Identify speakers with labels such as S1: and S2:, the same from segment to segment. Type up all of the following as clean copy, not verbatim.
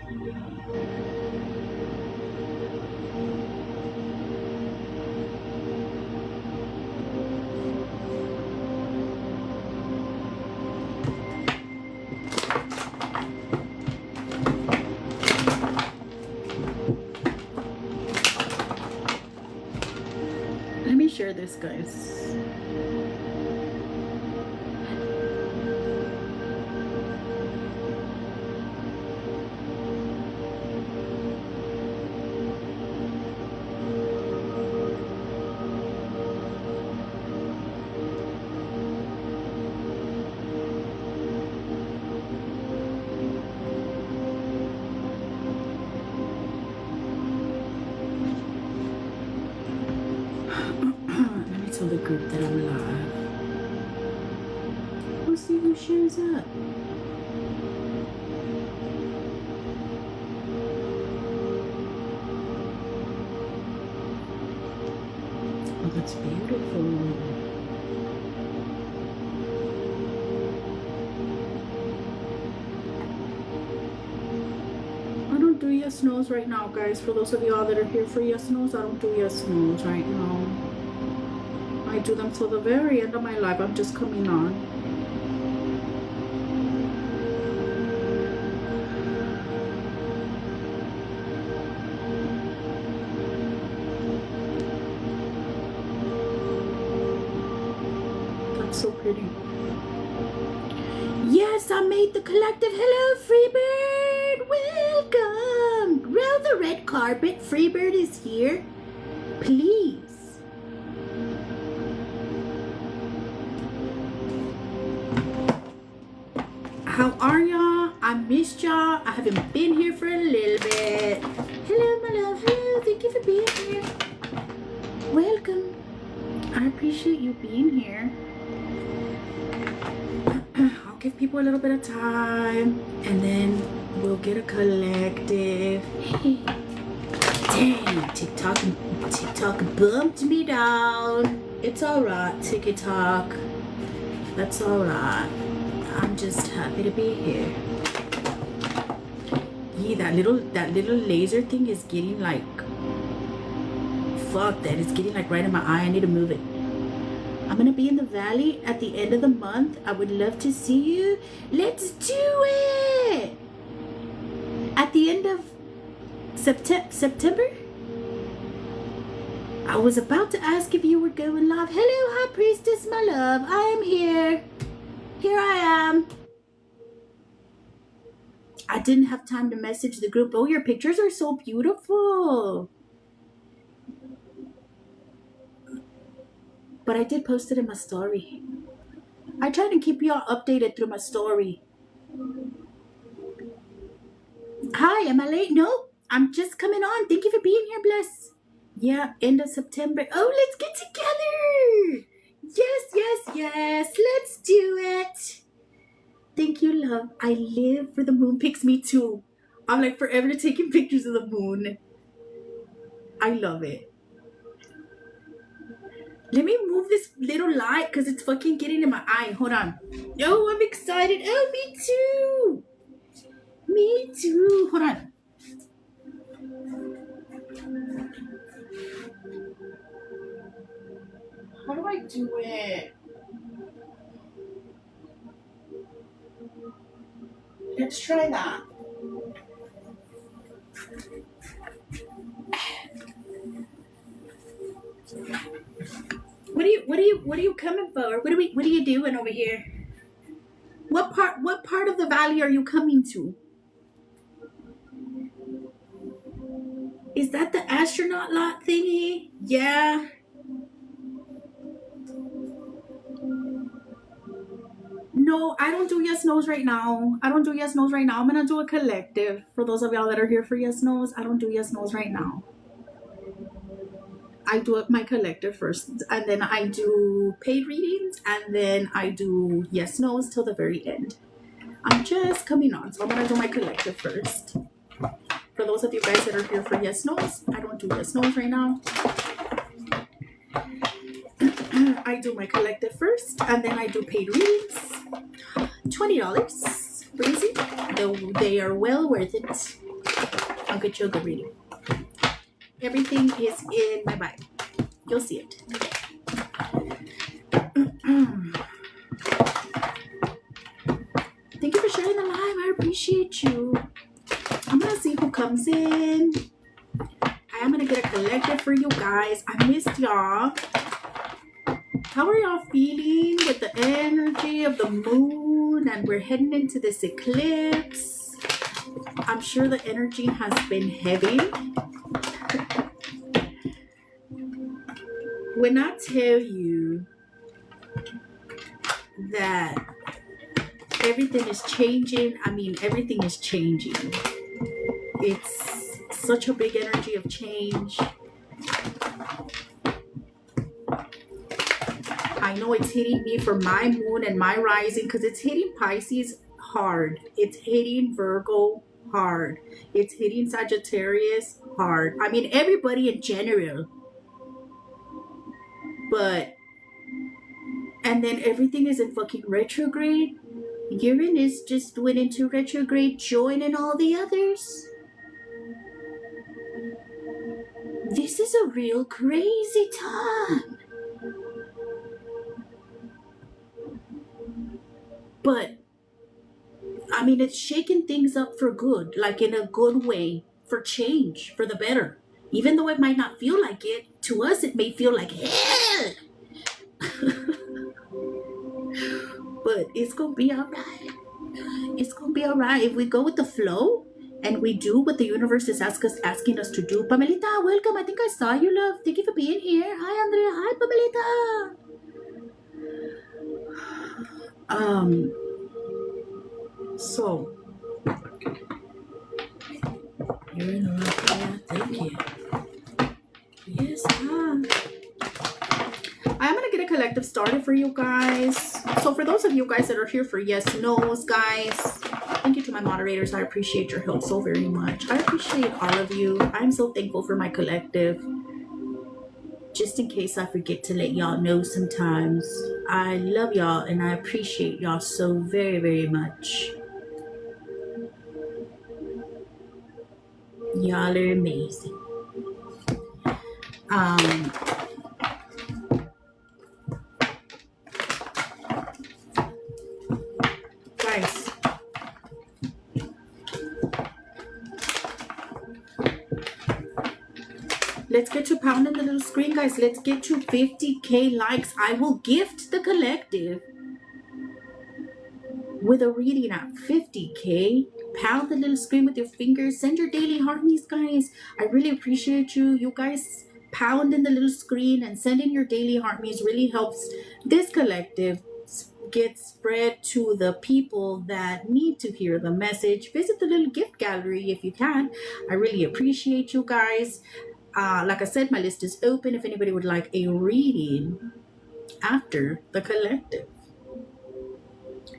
S1: Let me share this, guys. Let me tell the group that I'm live. We'll see who shows up. Oh, that's beautiful. I don't do yes no's right now, guys. For those of y'all that are here for yes no's, I don't do yes no's right now. I do them till the very end of my life. I'm just coming on. That's so pretty. Yes, I made the collective. Hello, Freebird. Welcome. Roll the red carpet. Freebird is here. Please. How are y'all? I missed y'all. I haven't been here for a little bit. Hello, my love. Hello. Thank you for being here. Welcome. I appreciate you being here. I'll give people a little bit of time and then we'll get a collective. Dang, TikTok bumped me down. It's alright, TikTok. That's alright. I'm just happy to be here. Yeah, that little laser thing is getting like, fuck that, it's getting like right in my eye. I need to move it. I'm gonna be in the valley at the end of the month. I would love to see you. Let's do it. At the end of September? I was about to ask if you were going live. Hello, High Priestess, my love. I am here. Here I am. I didn't have time to message the group. Oh, your pictures are so beautiful. But I did post it in my story. I try to keep y'all updated through my story. Hi, am I late? No, I'm just coming on. Thank you for being here, Bless. Yeah, end of September. Oh, let's get together. Yes. Let's do it. Thank you, love. I live for the moon pics. Me too. I'm like forever taking pictures of the moon. I love it. Let me move this little light because it's fucking getting in my eye. Hold on. Oh, I'm excited. Oh, me too. Me too. Hold on. How do I do it? Let's try that. What are you coming for? What are you doing over here? What part of the valley are you coming to? Is that the astronaut lot thingy? Yeah. No, I don't do yes no's right now. I'm gonna do a collective. For those of y'all that are here for yes no's, I don't do yes no's right now. I do my collective first, and then I do paid readings, and then I do yes no's till the very end. I'm just coming on, so I'm gonna do my collective first. For those of you guys that are here for yes no's, I don't do yes no's right now. I do my collective first, and then I do paid readings. $20, breezy. Though they are well worth it. I'll get you a good reading. Everything is in my Bible. You'll see it. Thank you for sharing the live. I appreciate you. I'm going to see who comes in. I am going to get a collective for you guys. I missed y'all. How are y'all feeling with the energy of the moon? And we're heading into this eclipse. I'm sure the energy has been heavy. When I tell you that everything is changing, I mean everything is changing. It's such a big energy of change. I know it's hitting me for my moon and my rising because it's hitting Pisces hard. It's hitting Virgo hard. It's hitting Sagittarius hard. I mean everybody in general. But, and then everything is in fucking retrograde. Uranus just went into retrograde, joining all the others. This is a real crazy time. But, I mean, it's shaking things up for good, like in a good way, for change, for the better. Even though it might not feel like it, to us it may feel like hell. But it's gonna be alright. It's gonna be alright if we go with the flow and we do what the universe is asking us to do. Pamelita, welcome. I think I saw you, love. Thank you for being here. Hi, Andrea. Hi, Pamelita. So you're in the right path. Thank you. Yes, I'm gonna get a collective started for you guys. So for those of you guys that are here for yes no's, guys, thank you to my moderators. I appreciate your help so very much. I appreciate all of you. I'm so thankful for my collective. Just in case I forget to let y'all know sometimes, I love y'all and I appreciate y'all so very, very much. Y'all are amazing. Guys, let's get to pounding the little screen, guys. Let's get to 50K likes. I will gift the collective with a reading at 50K. Pound the little screen with your fingers. Send your daily harmonies, guys. I really appreciate you. You guys pounding the little screen and sending your daily harmonies really helps this collective get spread to the people that need to hear the message. Visit the little gift gallery if you can. I really appreciate you guys. Like I said, my list is open if anybody would like a reading after the collective.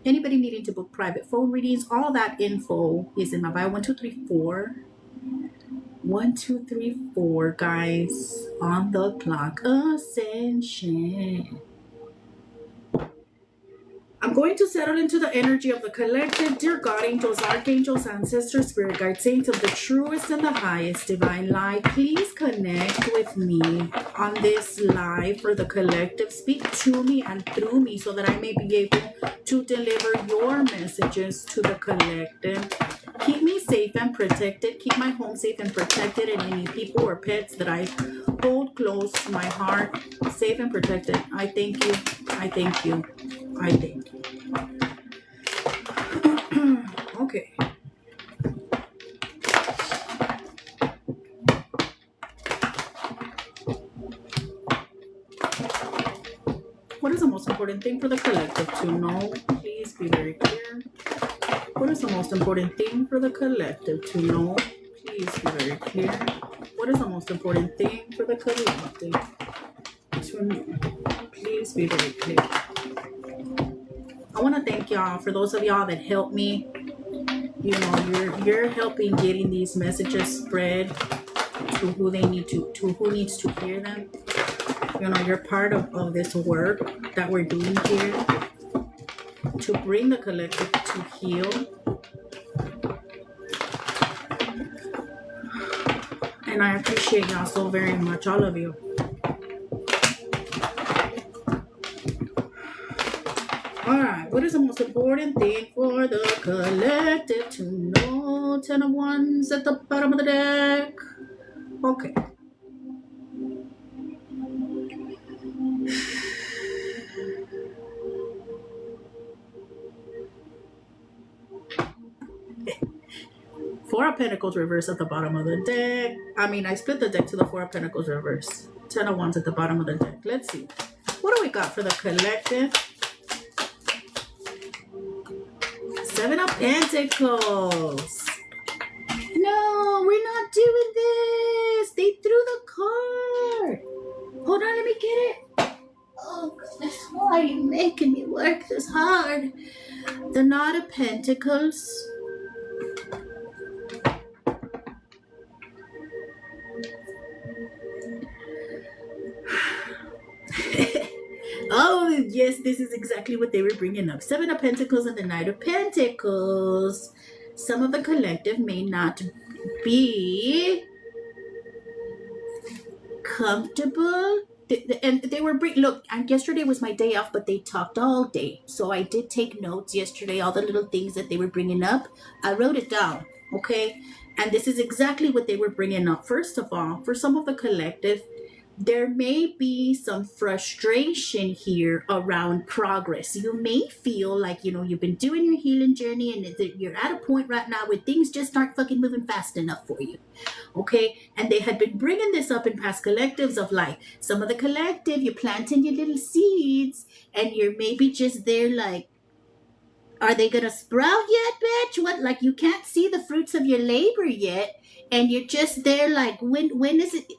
S1: Anybody needing to book private phone readings, all that info is in my bio. 1, 2, 3, 4. 1, 2, 3, 4, guys, on the clock. Ascension. I'm going to settle into the energy of the collective. Dear God, angels, archangels, ancestors, spirit guides, saints of the truest and the highest divine light, please connect with me on this live for the collective. Speak to me and through me so that I may be able to deliver your messages to the collective. Keep me safe and protected. Keep my home safe and protected, and any people or pets that I hold close to my heart, safe and protected. I thank you. I thank you. I think. Okay. What is the most important thing for the collective to know? Please be very clear. What is the most important thing for the collective to know? Please be very clear. What is the most important thing for the collective to know? Please be very clear. I want to thank y'all for those of y'all that helped me. You know, you're helping getting these messages spread to who they need to who needs to hear them. You know, you're part of this work that we're doing here to bring the collective to heal. And I appreciate y'all so very much, all of you. Alright, what is the most important thing for the collective to know? 10 of Wands at the bottom of the deck. Okay. Four of Pentacles reverse at the bottom of the deck. I split the deck to the Four of Pentacles reverse. 10 of Wands at the bottom of the deck. Let's see. What do we got for the collective? 7 of Pentacles. No, we're not doing this. They threw the card. Hold on, let me get it. Oh, goodness. Why are you making me work this hard? The Knight of Pentacles. Oh, yes, this is exactly what they were bringing up. 7 of Pentacles and the Knight of Pentacles. Some of the collective may not be comfortable. And they were look, and yesterday was my day off, but they talked all day. So I did take notes yesterday, all the little things that they were bringing up. I wrote it down, okay? And this is exactly what they were bringing up. First of all, for some of the collective, there may be some frustration here around progress. You may feel like, you've been doing your healing journey and you're at a point right now where things just aren't fucking moving fast enough for you. Okay? And they had been bringing this up in past collectives of like, some of the collective, you're planting your little seeds and you're maybe just there like, are they going to sprout yet, bitch? What? Like you can't see the fruits of your labor yet. And you're just there like, when is it?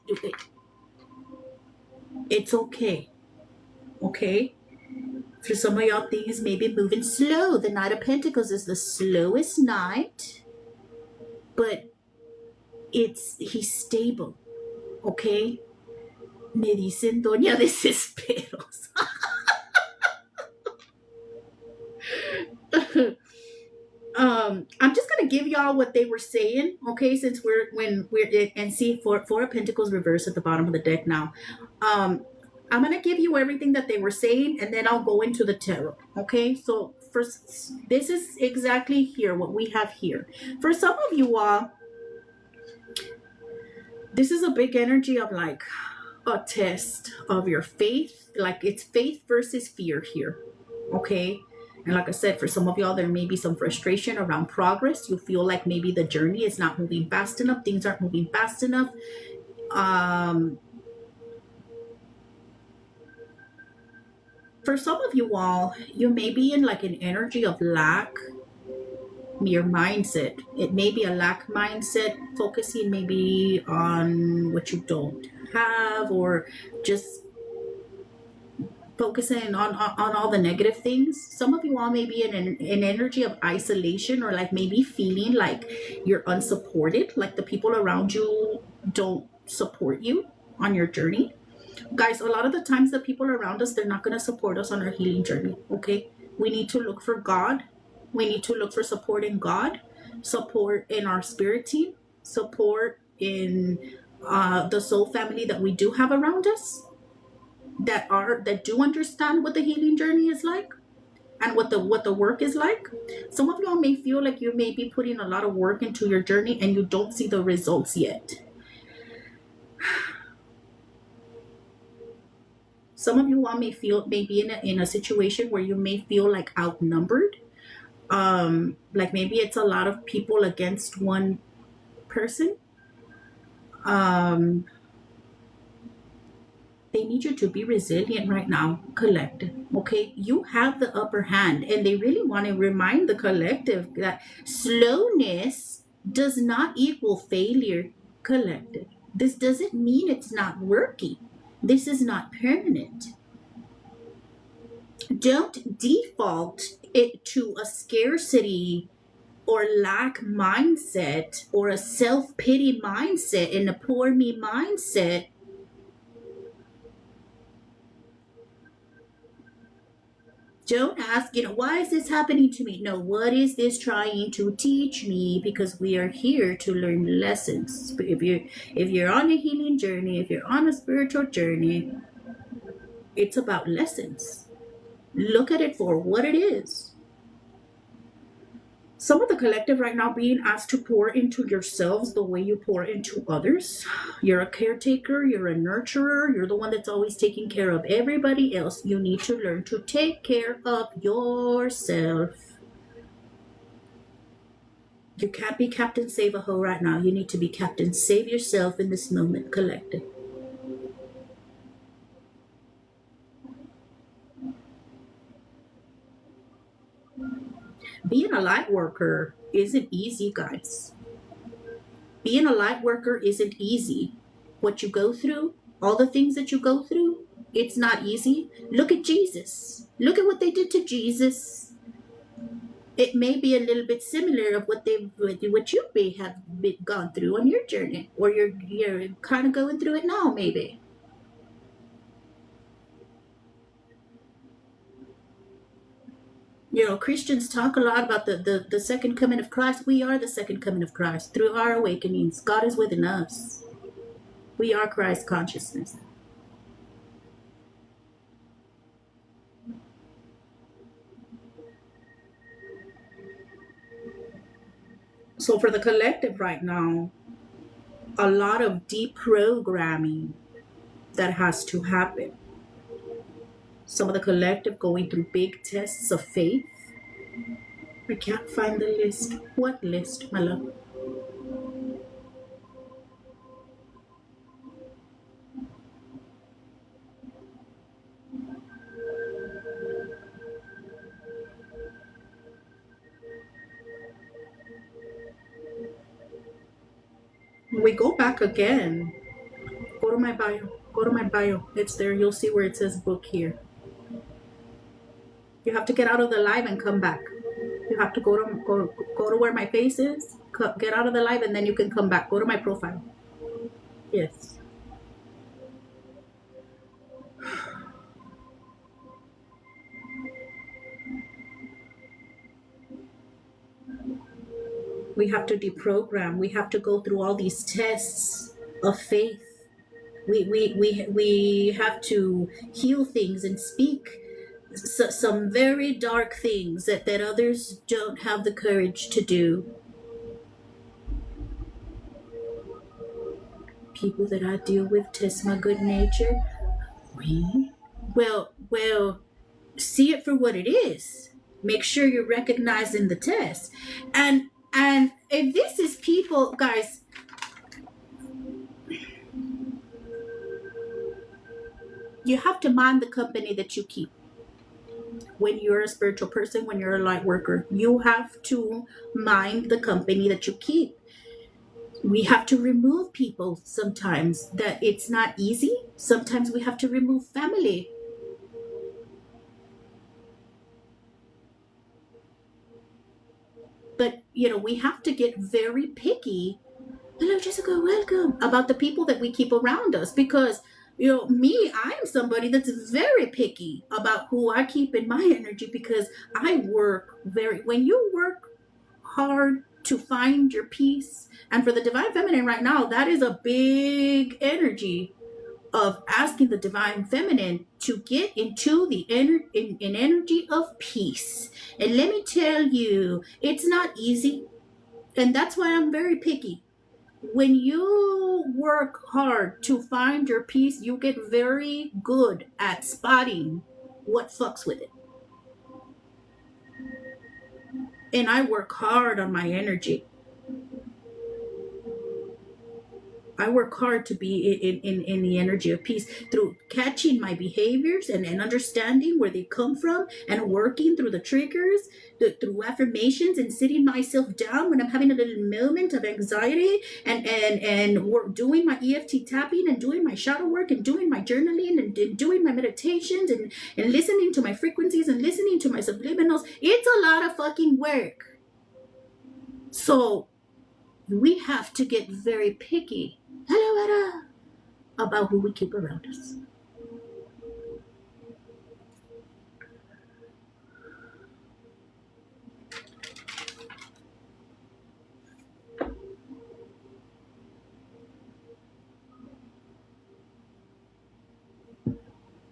S1: It's okay. Okay? For some of y'all, things may be moving slow. The Knight of Pentacles is the slowest knight, but he's stable. Okay? Me dicen Doña Desesperos. I'm just gonna give y'all what they were saying, okay? Since we're and see Four of Pentacles reverse at the bottom of the deck now. I'm gonna give you everything that they were saying, and then I'll go into the tarot, okay? So first, this is exactly here what we have here. For some of you all, this is a big energy of like a test of your faith. Like it's faith versus fear here, okay? And like I said, for some of y'all, there may be some frustration around progress. You feel like maybe the journey is not moving fast enough. Things aren't moving fast enough. For some of you all, you may be in like an energy of lack. Your mindset. It may be a lack mindset, focusing maybe on what you don't have, or just focusing on all the negative things. Some of you all may be in an energy of isolation, or like maybe feeling like you're unsupported, like the people around you don't support you on your journey. Guys, a lot of the times the people around us, they're not going to support us on our healing journey, okay? We need to look for God. We need to look for support in God, support in our spirit team, support in the soul family that we do have around us, that do understand what the healing journey is like and what the work is like. Some of y'all may feel like you may be putting a lot of work into your journey and you don't see the results yet. Some of you all may be in a situation where you may feel like outnumbered. Like maybe it's a lot of people against one person. They need you to be resilient right now, collective. Okay, you have the upper hand, and they really want to remind the collective that slowness does not equal failure, collective. This doesn't mean it's not working. This is not permanent. Don't default it to a scarcity or lack mindset or a self-pity mindset and a poor me mindset. Don't ask, why is this happening to me? No, what is this trying to teach me? Because we are here to learn lessons. If you're on a healing journey, if you're on a spiritual journey, it's about lessons. Look at it for what it is. Some of the collective right now being asked to pour into yourselves the way you pour into others. You're a caretaker, you're a nurturer, you're the one that's always taking care of everybody else. You need to learn to take care of yourself. You can't be Captain Save-A-Ho right now. You need to be Captain Save Yourself in this moment, collective. Being a light worker isn't easy, guys. Being a light worker isn't easy. What you go through, all the things that you go through, it's not easy. Look at Jesus. Look at what they did to Jesus. It may be a little bit similar of what you may have gone through on your journey, or you're kind of going through it now, maybe. Christians talk a lot about the second coming of Christ. We are the second coming of Christ through our awakenings. God is within us. We are Christ consciousness. So for the collective right now, a lot of deprogramming that has to happen. Some of the collective going through big tests of faith. I can't find the list. What list, my love? We go back again. Go to my bio. Go to my bio. It's there. You'll see where it says book here. You have to get out of the live and come back. You have to go to where my face is. Get out of the live and then you can come back. Go to my profile. Yes. We have to deprogram. We have to go through all these tests of faith. We have to heal things and speak some very dark things that others don't have the courage to do. People that I deal with test my good nature. Really? Well, see it for what it is. Make sure you're recognizing the test. And if this is people, guys, you have to mind the company that you keep. When you're a spiritual person, when you're a light worker, you have to mind the company that you keep. We have to remove people sometimes that it's not easy. Sometimes we have to remove family. But, we have to get very picky. Hello, Jessica, welcome. About the people that we keep around us, because I am somebody that's very picky about who I keep in my energy, because I work when you work hard to find your peace, and for the Divine Feminine right now, that is a big energy of asking the Divine Feminine to get into the energy of peace. And let me tell you, it's not easy, and that's why I'm very picky. When you work hard to find your peace, you get very good at spotting what fucks with it. And I work hard on my energy. I work hard to be in the energy of peace through catching my behaviors and understanding where they come from, and working through the triggers, through affirmations, and sitting myself down when I'm having a little moment of anxiety, and doing my EFT tapping, and doing my shadow work, and doing my journaling, and doing my meditations, and listening to my frequencies, and listening to my subliminals. It's a lot of fucking work. So we have to get very picky. Hello, Ada, about who we keep around us.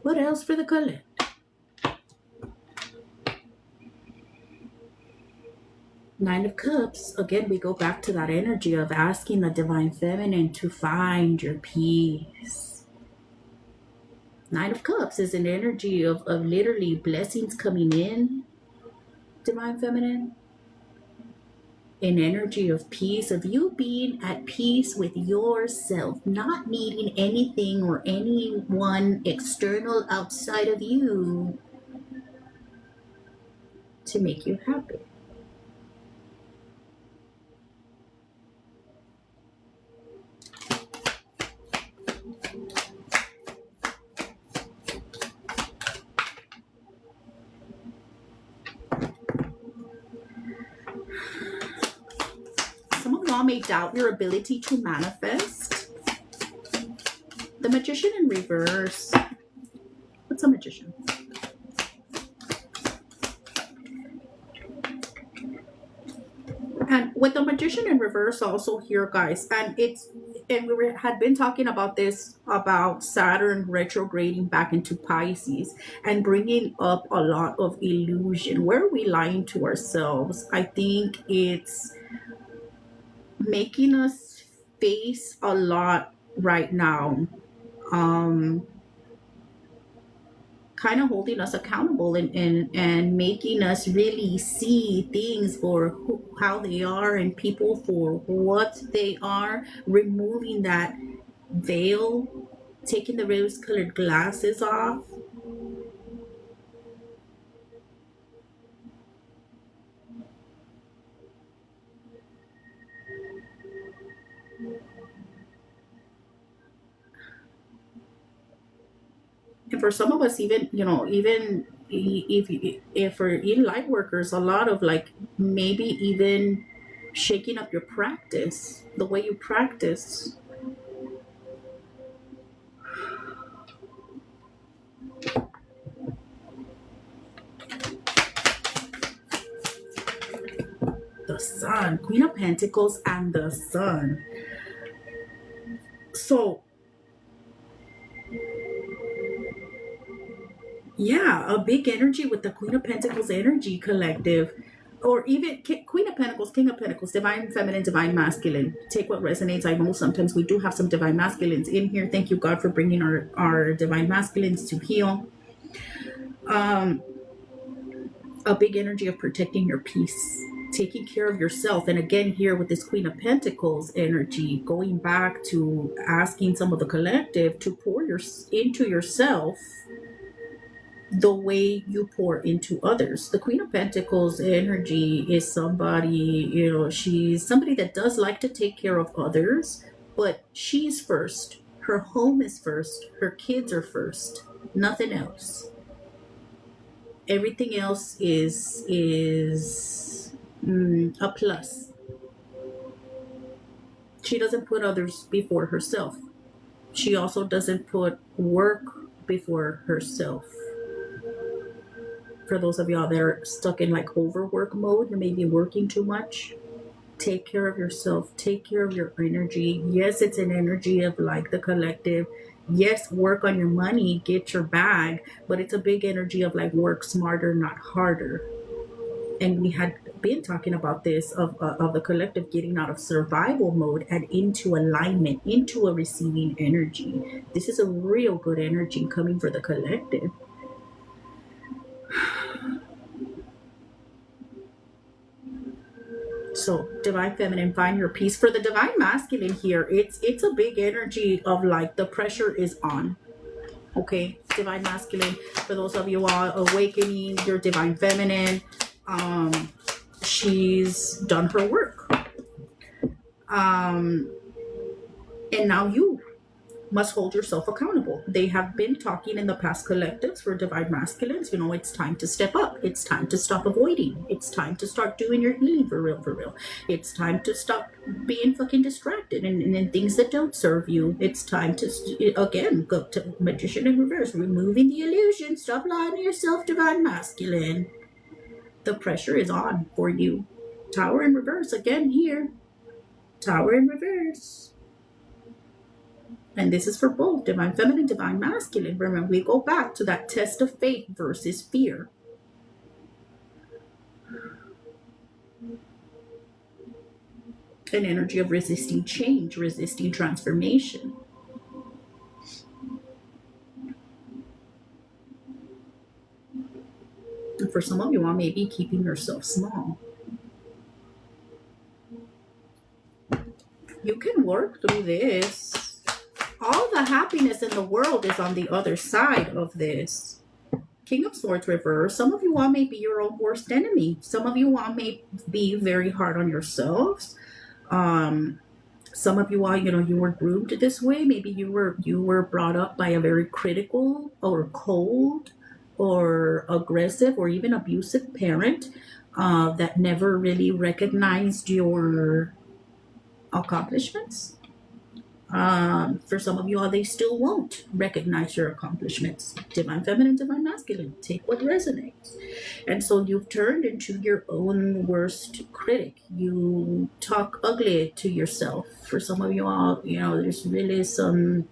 S1: What else for the collective? Nine of Cups. Again, we go back to that energy of asking the Divine Feminine to find your peace. Nine of Cups is an energy of literally blessings coming in, Divine Feminine. An energy of peace, of you being at peace with yourself, not needing anything or anyone external outside of you to make you happy. Some of y'all may doubt your ability to manifest. The Magician in reverse. What's a magician? And with the Magician in reverse also here, guys, and we had been talking about this, about Saturn retrograding back into Pisces and bringing up a lot of illusion. Where are we lying to ourselves? I think it's making us face a lot right now, kind of holding us accountable and making us really see things for how they are and people for what they are, removing that veil, taking the rose-colored glasses off. And for some of us, even if for in light workers, a lot of like maybe even shaking up your practice, the way you practice. The Sun, Queen of Pentacles and the Sun. So yeah, a big energy with the Queen of Pentacles energy, collective. Or even Queen of Pentacles, King of Pentacles, Divine Feminine, Divine Masculine. Take what resonates. I know sometimes we do have some Divine Masculines in here. Thank you, God, for bringing our Divine Masculines to heal. A big energy of protecting your peace, taking care of yourself. And again, here with this Queen of Pentacles energy, going back to asking some of the collective to pour into yourself the way you pour into others. The Queen of Pentacles energy is somebody, she's somebody that does like to take care of others, but she's first. Her home is first. Her kids are first. Nothing else. Everything else is a plus. She doesn't put others before herself. She also doesn't put work before herself. For those of y'all that are stuck in like overwork mode, you may be working too much. Take care of yourself. Take care of your energy. Yes, it's an energy of like the collective. Yes, work on your money, get your bag, but it's a big energy of like work smarter, not harder. And we had been talking about this of the collective getting out of survival mode and into alignment, into a receiving energy. This is a real good energy coming for the collective. So Divine Feminine, find your peace. For the Divine Masculine here, it's a big energy of like the pressure is on. Okay, Divine Masculine, for those of you all awakening your Divine Feminine, she's done her work. And now you must hold yourself accountable. They have been talking in the past collectives for Divine Masculines, it's time to step up. It's time to stop avoiding. It's time to start doing your healing for real. It's time to stop being fucking distracted and things that don't serve you. It's time to, again, go to Magician in reverse, removing the illusion. Stop lying to yourself, Divine Masculine. The pressure is on for you. Tower in reverse, again here. Tower in reverse. And this is for both divine feminine, divine masculine. Remember, we go back to that test of faith versus fear. An energy of resisting change, resisting transformation. And for some of you all, maybe keeping yourself small. You can work through this. All the happiness in the world is on the other side of this. King of Swords reverse. Some of you all may be your own worst enemy. Some of you all may be very hard on yourselves. Some of you all, you were groomed this way. Maybe you were brought up by a very critical or cold or aggressive or even abusive parent that never really recognized your accomplishments. For some of you all, they still won't recognize your accomplishments. Divine feminine, divine masculine. Take what resonates. And so you've turned into your own worst critic. You talk ugly to yourself. For some of you all, there's really some...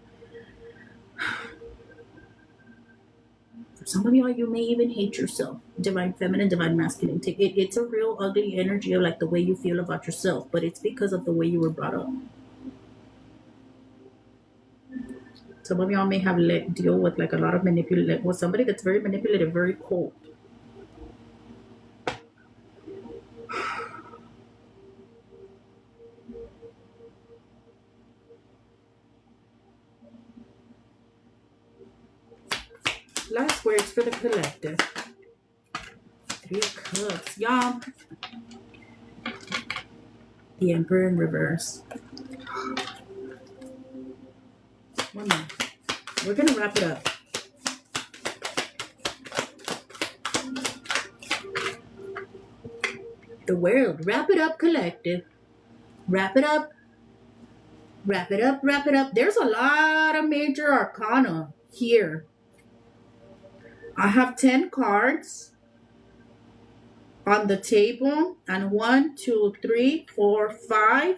S1: For some of you all, you may even hate yourself. Divine feminine, divine masculine. It's a real ugly energy of like the way you feel about yourself, but it's because of the way you were brought up. Some of y'all may have deal with like a lot of manipulative, with somebody that's very manipulative, very cold. Last words for the collective. 3 of Cups. Y'all. The Emperor in reverse. One more. We're going to wrap it up. The World. Wrap it up, collective. Wrap it up. Wrap it up, wrap it up. There's a lot of major arcana here. I have 10 cards on the table, and 1, 2, 3, 4, 5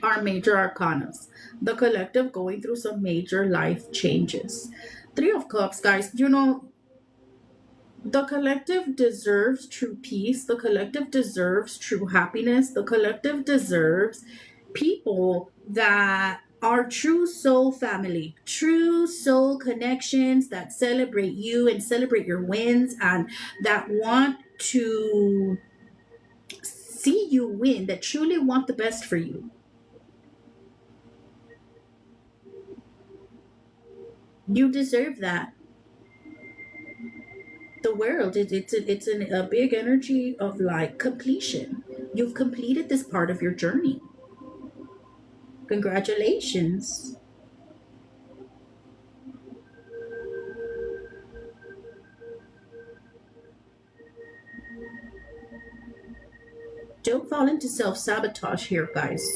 S1: are major arcanas. The collective going through some major life changes. 3 of Cups, guys. The collective deserves true peace. The collective deserves true happiness. The collective deserves people that are true soul family, true soul connections that celebrate you and celebrate your wins, and that want to see you win, that truly want the best for you. You deserve that. The World, it's a big energy of like completion. You've completed this part of your journey. Congratulations. Don't fall into self-sabotage here, guys.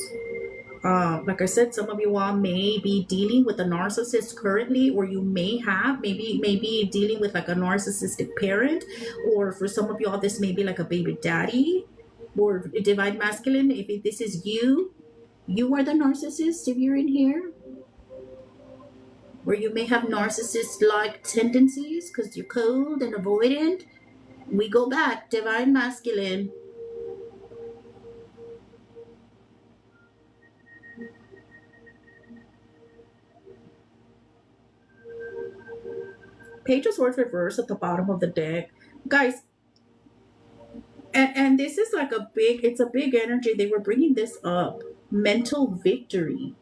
S1: Like I said, some of you all may be dealing with a narcissist currently, or you may have maybe dealing with like a narcissistic parent, or for some of y'all this may be like a baby daddy or divine masculine. If this is you are the narcissist if you're in here, where you may have narcissist-like tendencies because you're cold and avoidant. We go back, divine masculine. Page of Swords reverse at the bottom of the deck, guys. And this is like it's a big energy. They were bringing this up. Mental victory.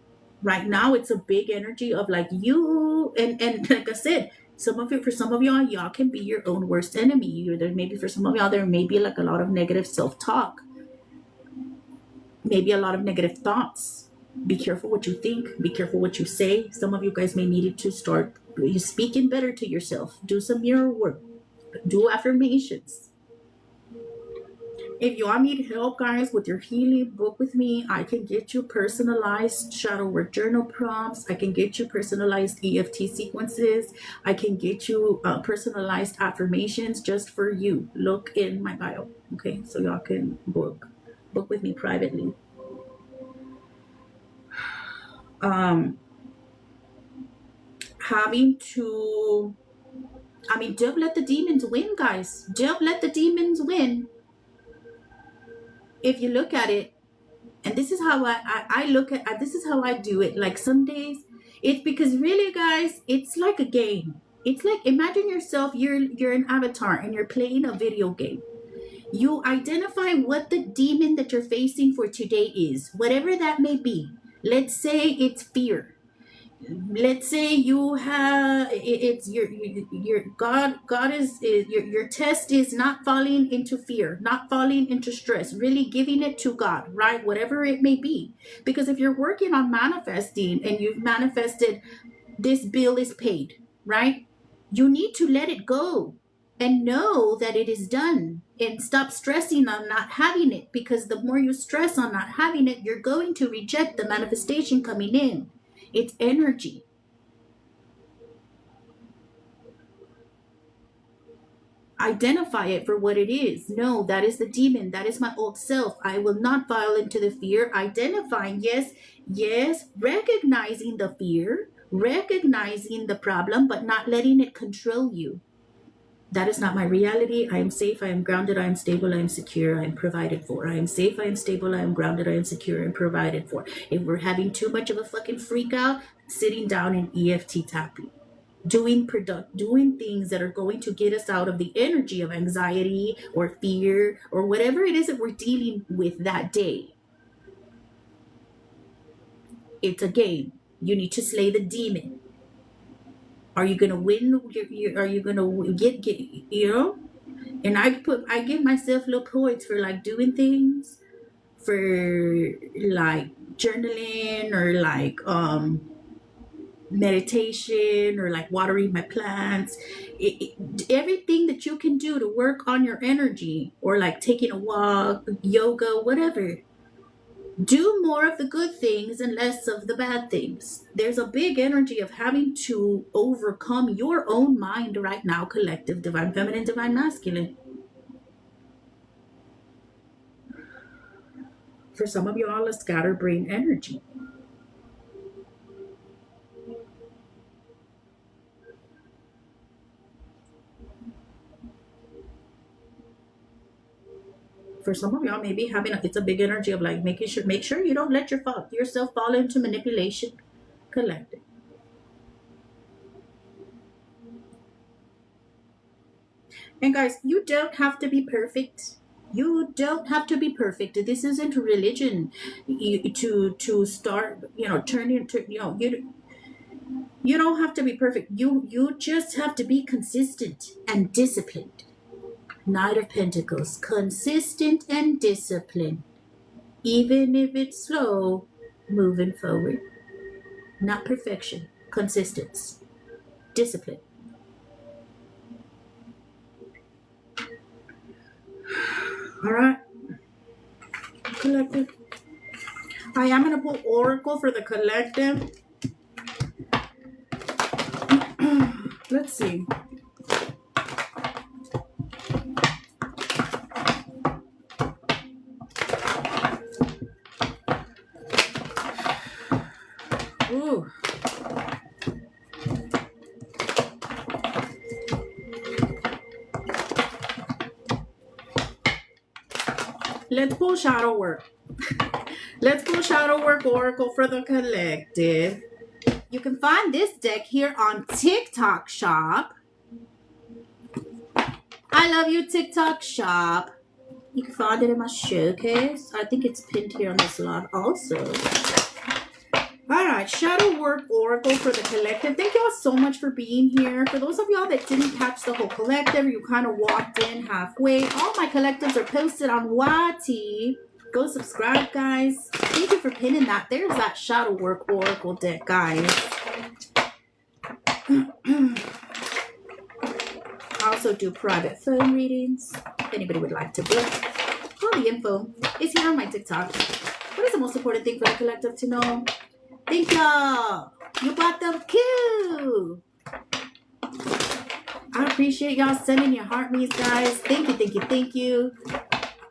S1: Right now, it's a big energy of like you and like I said, for some of y'all can be your own worst enemy. There maybe for some of y'all there may be like a lot of negative self-talk, maybe a lot of negative thoughts. Be careful what you think. Be careful what you say. Some of you guys may need to start speaking better to yourself. Do some mirror work. Do affirmations. If y'all need help, guys, with your healing, book with me. I can get you personalized shadow work journal prompts. I can get you personalized EFT sequences. I can get you personalized affirmations just for you. Look in my bio, okay? So y'all can book with me privately. having to, don't let the demons win, guys. Don't let the demons win. If you look at it, and this is how I look at, this is how I do it. Like some days, it's because really, guys, it's like a game. It's like, imagine yourself, you're an avatar and you're playing a video game. You identify what the demon that you're facing for today is, whatever that may be. Let's say it's fear. Let's say you have, it's your God is your test is not falling into fear, not falling into stress, really giving it to God, right? Whatever it may be. Because if you're working on manifesting and you've manifested, this bill is paid, right? You need to let it go and know that it is done, and stop stressing on not having it, because the more you stress on not having it, you're going to reject the manifestation coming in. It's energy. Identify it for what it is. No, that is the demon. That is my old self. I will not fall into the fear. Identifying, yes, recognizing the fear, recognizing the problem, but not letting it control you. That is not my reality. I am safe, I am grounded, I am stable, I am secure, I am provided for. I am safe, I am stable, I am grounded, I am secure, and provided for. If we're having too much of a fucking freak out, sitting down and EFT tapping. Doing things that are going to get us out of the energy of anxiety or fear or whatever it is that we're dealing with that day. It's a game. You need to slay the demon. Are you gonna win? Are you gonna get And I give myself little points for like doing things, for like journaling, or like meditation, or like watering my plants. Everything that you can do to work on your energy, or like taking a walk, yoga, whatever. Do more of the good things and less of the bad things. There's a big energy of having to overcome your own mind right now, collective, divine feminine, divine masculine. For some of y'all, a scatterbrain energy. For some of y'all, maybe it's a big energy of like make sure you don't let yourself fall into manipulation, collective. And guys, you don't have to be perfect. You don't have to be perfect. This isn't religion. To start, turn into, you don't have to be perfect. You just have to be consistent and disciplined. Knight of Pentacles, consistent and disciplined, even if it's slow, moving forward. Not perfection, consistency, discipline. All right, collective. I am going to pull Oracle for the collective. Let's see. Ooh. Let's pull shadow work. Let's pull shadow work Oracle for the collective. You can find this deck here on TikTok Shop. I love you, TikTok Shop. You can find it in my showcase. I think it's pinned here on this lot also. All right, Shadow Work Oracle for the collective. Thank y'all so much for being here. For those of y'all that didn't catch the whole collective, you kind of walked in halfway. All my collectives are posted on YT. Go subscribe, guys. Thank you for pinning that. There's that Shadow Work Oracle deck, guys. I also do private phone readings. If anybody would like to book, all the info is here on my TikTok. What is the most important thing for the collective to know? Thank y'all. You bought them cute. I appreciate y'all sending your heart me's, guys. Thank you, thank you, thank you.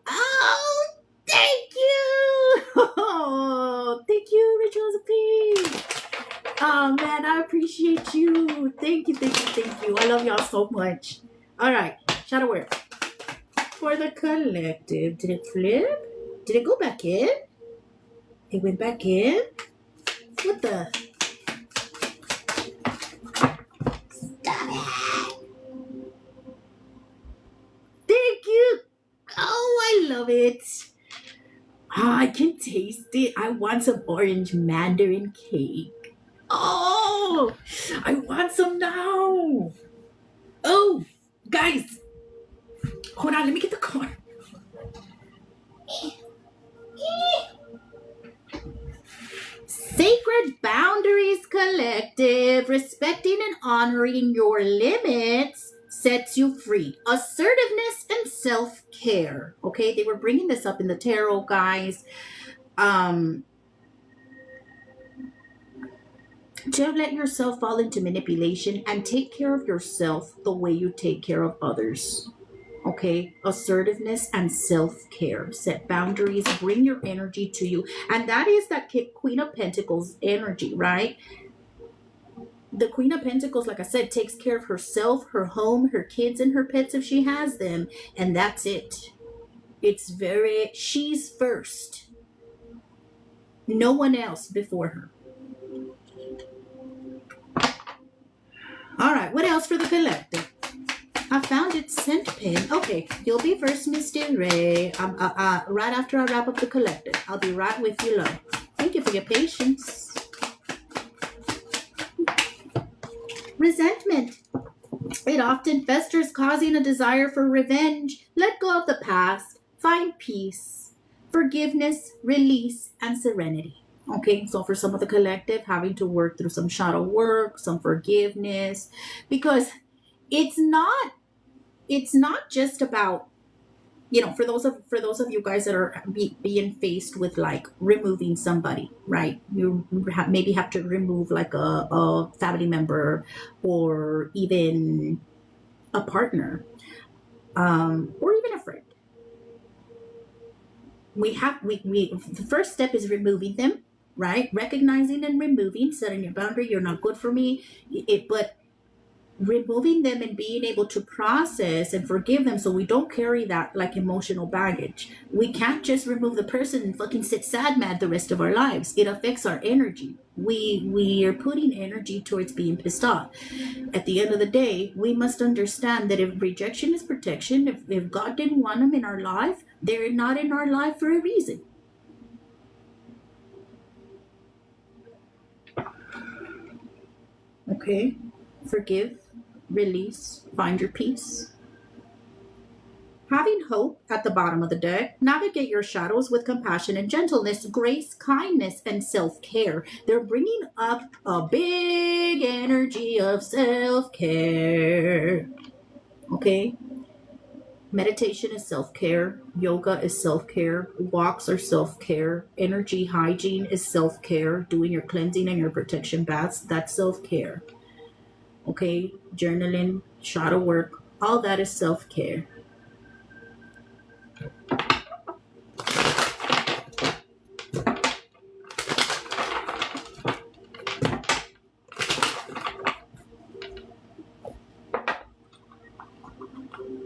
S1: Oh, thank you. Oh, thank you, Rituals of Peace. Oh man, I appreciate you. Thank you, thank you, thank you. I love y'all so much. All right, shadow work for the collective. Did it flip? Did it go back in? It went back in. What the? Stop it. Thank you. Oh, I love it. Ah, I can taste it. I want some orange mandarin cake. Oh, I want some now. Oh, guys, hold on. Let me get the card. Sacred Boundaries Collective, respecting and honoring your limits sets you free. Assertiveness and self-care. Okay, they were bringing this up in the tarot, guys. To let yourself fall into manipulation and take care of yourself the way you take care of others. Okay, assertiveness and self-care. Set boundaries, bring your energy to you. And that is that Queen of Pentacles energy, right? The Queen of Pentacles, like I said, takes care of herself, her home, her kids, and her pets if she has them. And that's it. It's she's first. No one else before her. All right, what else for the collective? I found it, scent pen. Okay, you'll be first, Miss Ray. Right after I wrap up the collective. I'll be right with you, love. Thank you for your patience. Resentment. It often festers, causing a desire for revenge. Let go of the past. Find peace, forgiveness, release, and serenity. Okay, so for some of the collective, having to work through some shadow work, some forgiveness, because it's not just about, you know, for those of you guys that are being faced with like removing somebody, right? You maybe have to remove like a family member or even a partner, or even a friend. The first step is removing them, right? Recognizing and removing, setting your boundary. You're not good for me. But removing them and being able to process and forgive them, so we don't carry that like emotional baggage. We can't just remove the person and fucking sit sad mad the rest of our lives. It affects our energy. We are putting energy towards being pissed off. At the end of the day, we must understand that if rejection is protection, if God didn't want them in our life, they're not in our life for a reason. Okay, forgive, release, find your peace. Having hope at the bottom of the deck, navigate your shadows with compassion and gentleness, grace, kindness, and self-care. They're bringing up a big energy of self-care. Okay? Meditation is self-care. Yoga is self-care. Walks are self-care. Energy hygiene is self-care. Doing your cleansing and your protection baths, that's self-care. Okay? Journaling, shadow work, all that is self-care.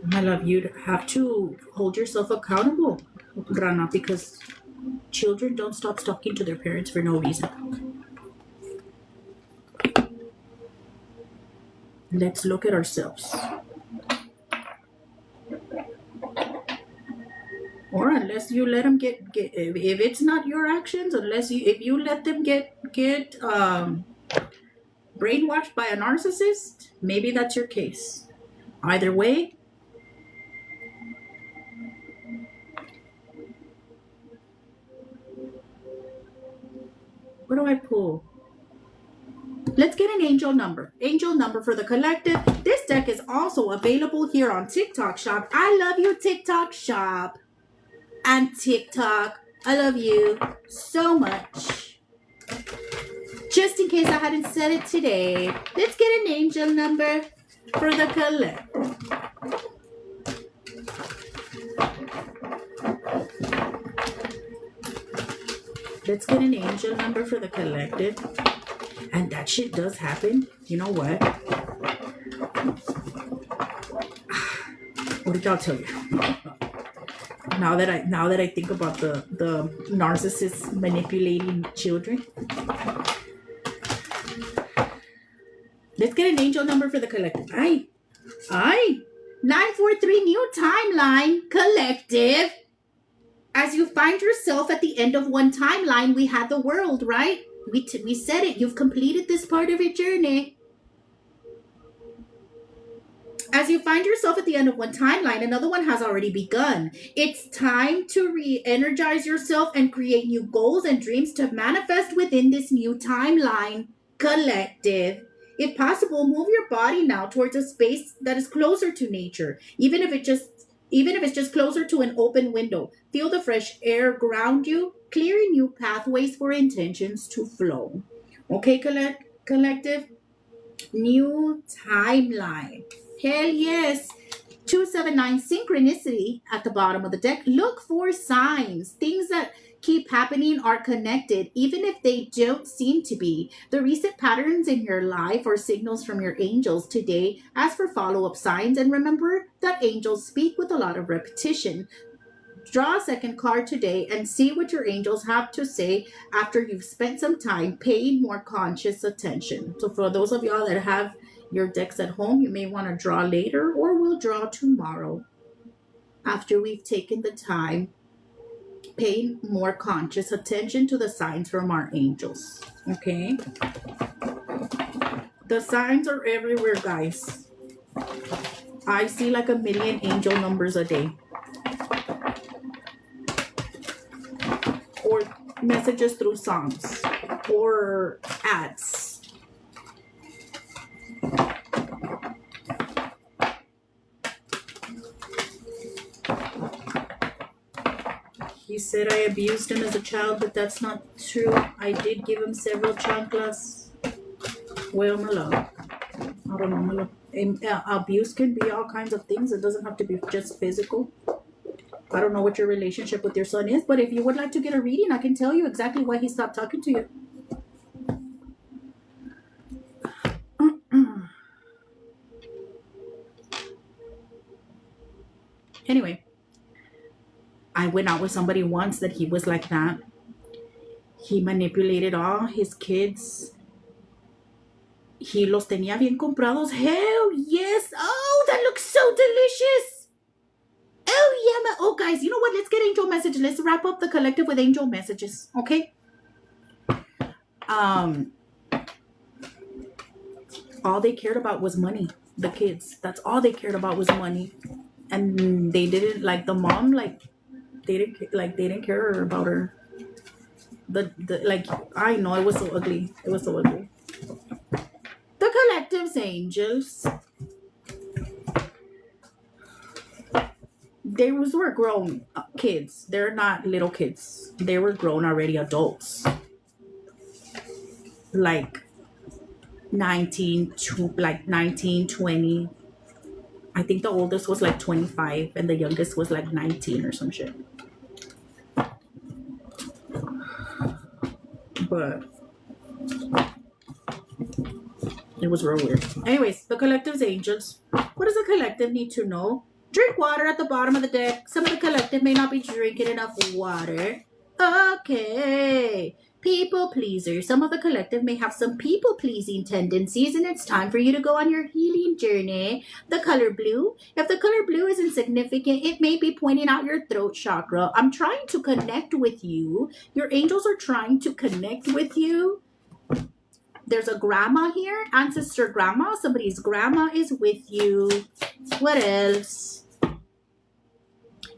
S1: My love, you have to hold yourself accountable, Rana, because children don't stop talking to their parents for no reason. Let's look at ourselves. Or unless you let them get if it's not your actions, if you let them get brainwashed by a narcissist, maybe that's your case. Either way, what do I pull? Let's get an angel number. Angel number for the collective. This deck is also available here on TikTok Shop. I love you, TikTok Shop. And TikTok, I love you so much. Just in case I hadn't said it today, let's get an angel number for the collective. Let's get an angel number for the collective. And that shit does happen. You know what? What did y'all tell you? Now that I think about the narcissists manipulating children. Let's get an angel number for the collective. Aye. 943 new timeline collective. As you find yourself at the end of one timeline, we had the world, right? We said it. You've completed this part of your journey. As you find yourself at the end of one timeline, another one has already begun. It's time to re-energize yourself and create new goals and dreams to manifest within this new timeline collective. If possible, move your body now towards a space that is closer to nature, even if it's just closer to an open window. Feel the fresh air ground you, clearing new pathways for intentions to flow. Okay, collective? New timeline. Hell yes. 279 synchronicity at the bottom of the deck. Look for signs. Things that keep happening are connected, even if they don't seem to be. The recent patterns in your life are signals from your angels today. Ask for follow-up signs and remember that angels speak with a lot of repetition. Draw a second card today and see what your angels have to say after you've spent some time paying more conscious attention. So for those of y'all that have your decks at home, you may want to draw later, or we'll draw tomorrow after we've taken the time paying more conscious attention to the signs from our angels. Okay? The signs are everywhere, guys. I see like a million angel numbers a day. Or messages through songs. Or ads. He said I abused him as a child, but that's not true. I did give him several chanclas. Well, my love. I don't know, my love. Abuse can be all kinds of things. It doesn't have to be just physical. I don't know what your relationship with your son is, but if you would like to get a reading, I can tell you exactly why he stopped talking to you. Anyway. I went out with somebody once that he was like that. He manipulated all his kids. He los tenía bien comprados. Hell yes. Oh, that looks so delicious. Oh, yeah. Oh, guys, you know what? Let's get angel messages. Let's wrap up the collective with angel messages. Okay? All they cared about was money. The kids. That's all they cared about was money. And they didn't, like, the mom, like, they didn't care about her. I know it was so ugly. It was so ugly. The collective's angels. They were grown kids. They're not little kids. They were grown already adults. Like 19, 20. I think the oldest was like 25 and the youngest was like 19 or some shit. But it was real weird. Anyways, the collective's angels. What does the collective need to know? Drink water at the bottom of the deck. Some of the collective may not be drinking enough water. Okay. People pleaser. Some of the collective may have some people pleasing tendencies, and it's time for you to go on your healing journey. The color blue. If the color blue is insignificant, it may be pointing out your throat chakra. I'm trying to connect with you. Your angels are trying to connect with you. There's a grandma here. Ancestor grandma. Somebody's grandma is with you. What else?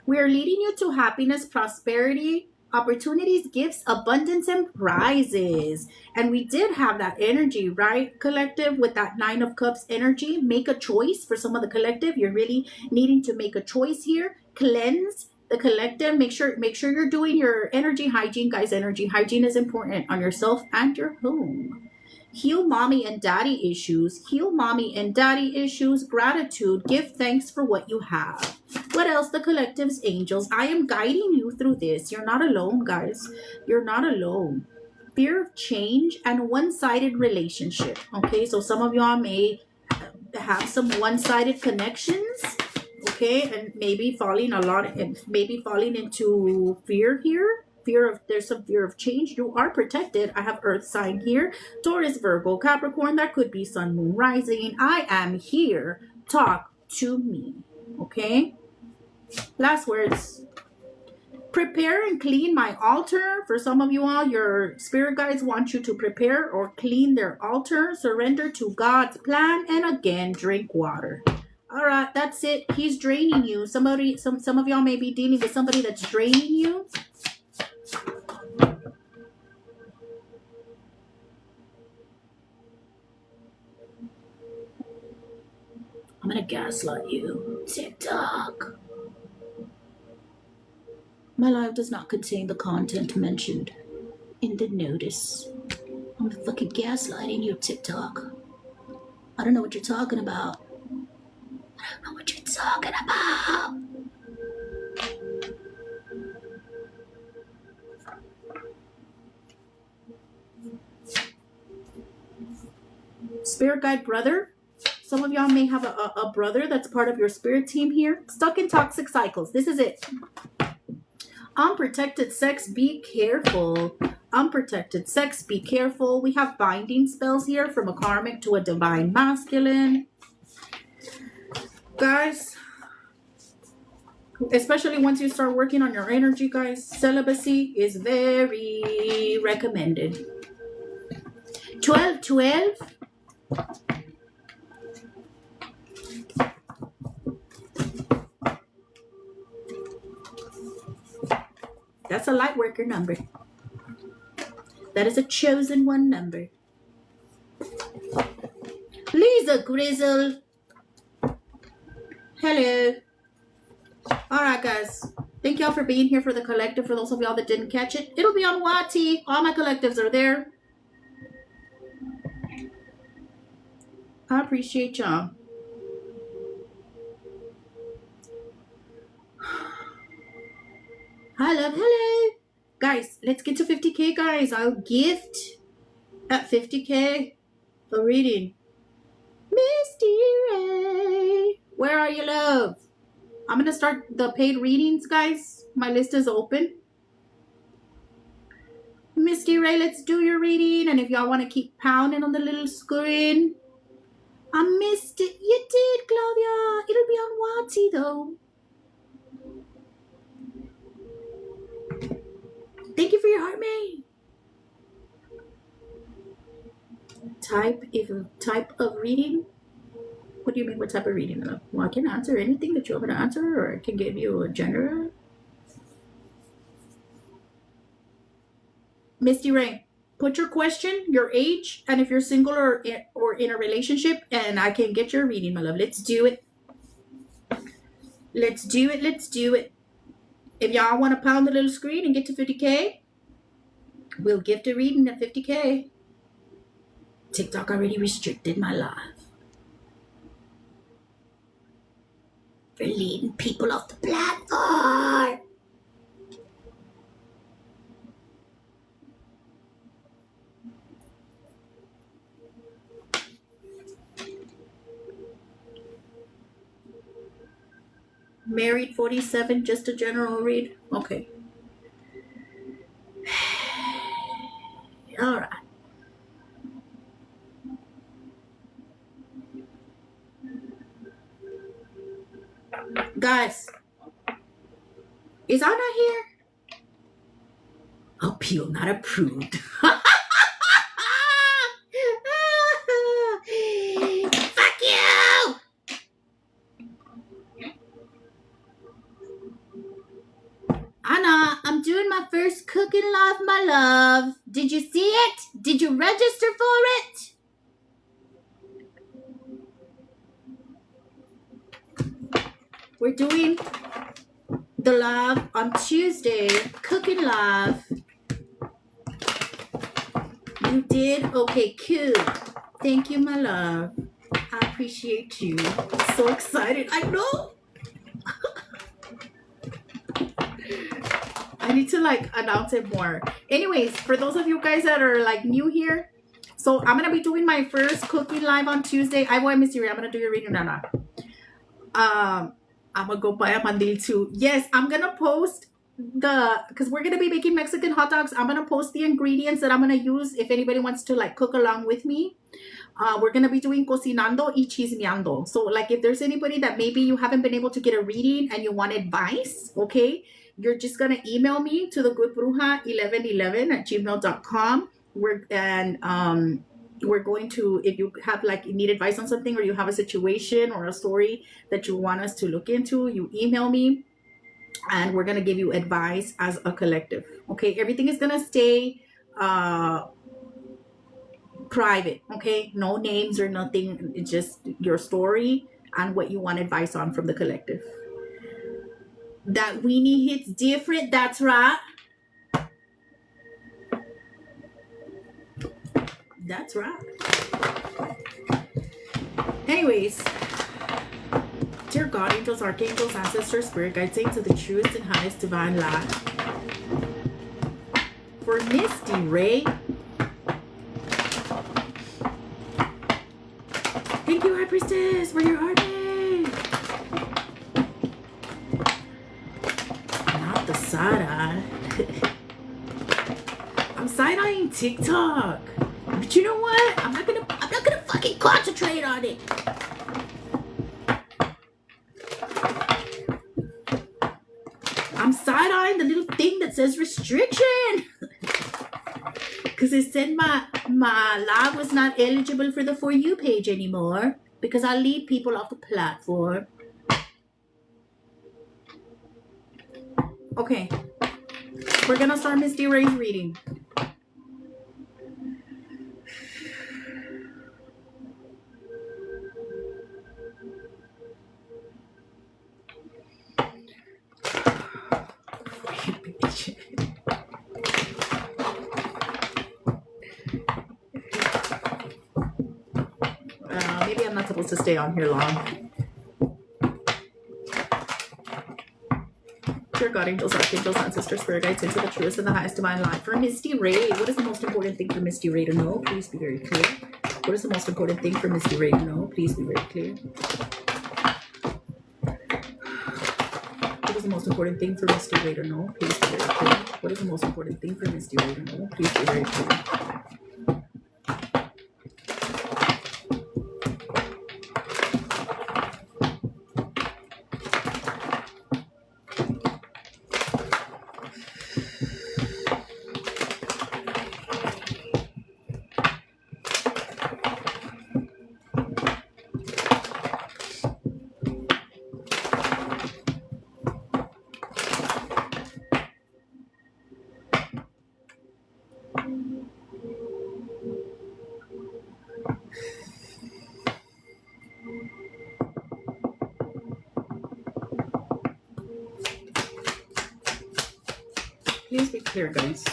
S1: We are leading you to happiness, prosperity, opportunities, gifts, abundance, and prizes. And we did have that energy, right, collective, with that 9 of Cups energy. Make a choice for some of the collective. You're really needing to make a choice here. Cleanse the collective. Make sure you're doing your energy hygiene, guys. Energy hygiene is important on yourself and your home. Heal mommy and daddy issues. Heal mommy and daddy issues. Gratitude. Give thanks for what you have. What else? The collective's angels. I am guiding you through this. You're not alone, guys. You're not alone. fear of change, and one-sided relationship. Okay, so some of y'all may have some one-sided connections. Okay, and maybe falling into fear here. There's some fear of change. You are protected. I have Earth sign here. Taurus, Virgo, Capricorn. That could be Sun, Moon, Rising. I am here. Talk to me. Okay. Last words. Prepare and clean my altar. For some of you all, your spirit guides want you to prepare or clean their altar. Surrender to God's plan, and again, drink water. All right, that's it. He's draining you. Some of y'all may be dealing with somebody that's draining you. I'm gonna gaslight you. TikTok. My live does not contain the content mentioned in the notice. I'm fucking gaslighting you, TikTok. I don't know what you're talking about. I don't know what you're talking about. Spirit guide brother. Some of y'all may have a brother that's part of your spirit team here. Stuck in toxic cycles. This is it. Unprotected sex, be careful. Unprotected sex, be careful. We have binding spells here from a karmic to a divine masculine. Guys, especially once you start working on your energy, guys, celibacy is very recommended. 12-12. That's a light worker number. That is a chosen one number. Lisa Grizzle. Hello. All right, guys. Thank y'all for being here for the collective. For those of y'all that didn't catch it, it'll be on YT. All my collectives are there. I appreciate y'all. Hi, love. Hello. Guys, let's get to 50K, guys. I'll gift at 50K a reading. Misty Ray. Where are you, love? I'm going to start the paid readings, guys. My list is open. Misty Ray, let's do your reading. And if y'all want to keep pounding on the little screen. I missed it. You did, Claudia. It'll be on Wati, though. Thank you for your heart, May. Type of reading? What do you mean, what type of reading? Well, I can answer anything that you want me to answer, or I can give you a general. Misty Ray, put your question, your age, and if you're single or in a relationship, and I can get your reading, my love. Let's do it. Let's do it. Let's do it. If y'all want to pound the little screen and get to 50K, we'll gift a reading at 50K. TikTok already restricted my live for leading people off the platform. Married 47, just a general read. Okay. All right. Guys, is Anna here? Appeal not approved. Fuck you! Anna, I'm doing my first cooking live, my love. Did you see it? Did you register for it? We're doing the live on Tuesday, cooking live. You did? Okay, cool. Thank you, my love. I appreciate you. I'm so excited. I know. I I need to like announce it more. Anyways, for those of you guys that are like new here, so I'm gonna be doing my first cooking live on Tuesday. I want Miss Yuri. I'm gonna do your reading now. I'm gonna go buy a mandil too. Yes, I'm gonna post because we're gonna be making Mexican hot dogs. I'm gonna post the ingredients that I'm gonna use if anybody wants to like cook along with me. We're gonna be doing cocinando y chismeando. So like if there's anybody that maybe you haven't been able to get a reading and you want advice, okay, you're just gonna email me to the goodbruja1111@gmail.com. We're going to, if you have like you need advice on something or you have a situation or a story that you want us to look into, you email me and we're gonna give you advice as a collective. Okay, everything is gonna stay private, okay? No names or nothing. It's just your story and what you want advice on from the collective. That weenie hits different, that's right. That's right. Anyways, dear God, angels, archangels, ancestors, spirit guides, saints of the truest and highest divine light. For Misty Ray, thank you, High Priestess, for your artist. Not the side-eye. I'm side-eyeing TikTok. But you know what? I'm not gonna fucking concentrate on it. I'm side-eyeing the little thing that says restriction. Because it said my live was not eligible for the For You page anymore. Because I lead people off the platform. Okay. We're gonna start Misty Ray's reading. Maybe I'm not supposed to stay on here long. Dear God, angels, archangels, ancestors, spirit guides, into the truest and the highest divine light. For Misty Ray, what is the most important thing for Misty Ray to know? Please be very clear. What is the most important thing for Misty Ray to know? Please be very clear. What is the most important thing for Misty Ray to know? Please be very clear. What is the most important thing for Misty Ray to know? Please be very clear. Please be clear, guys.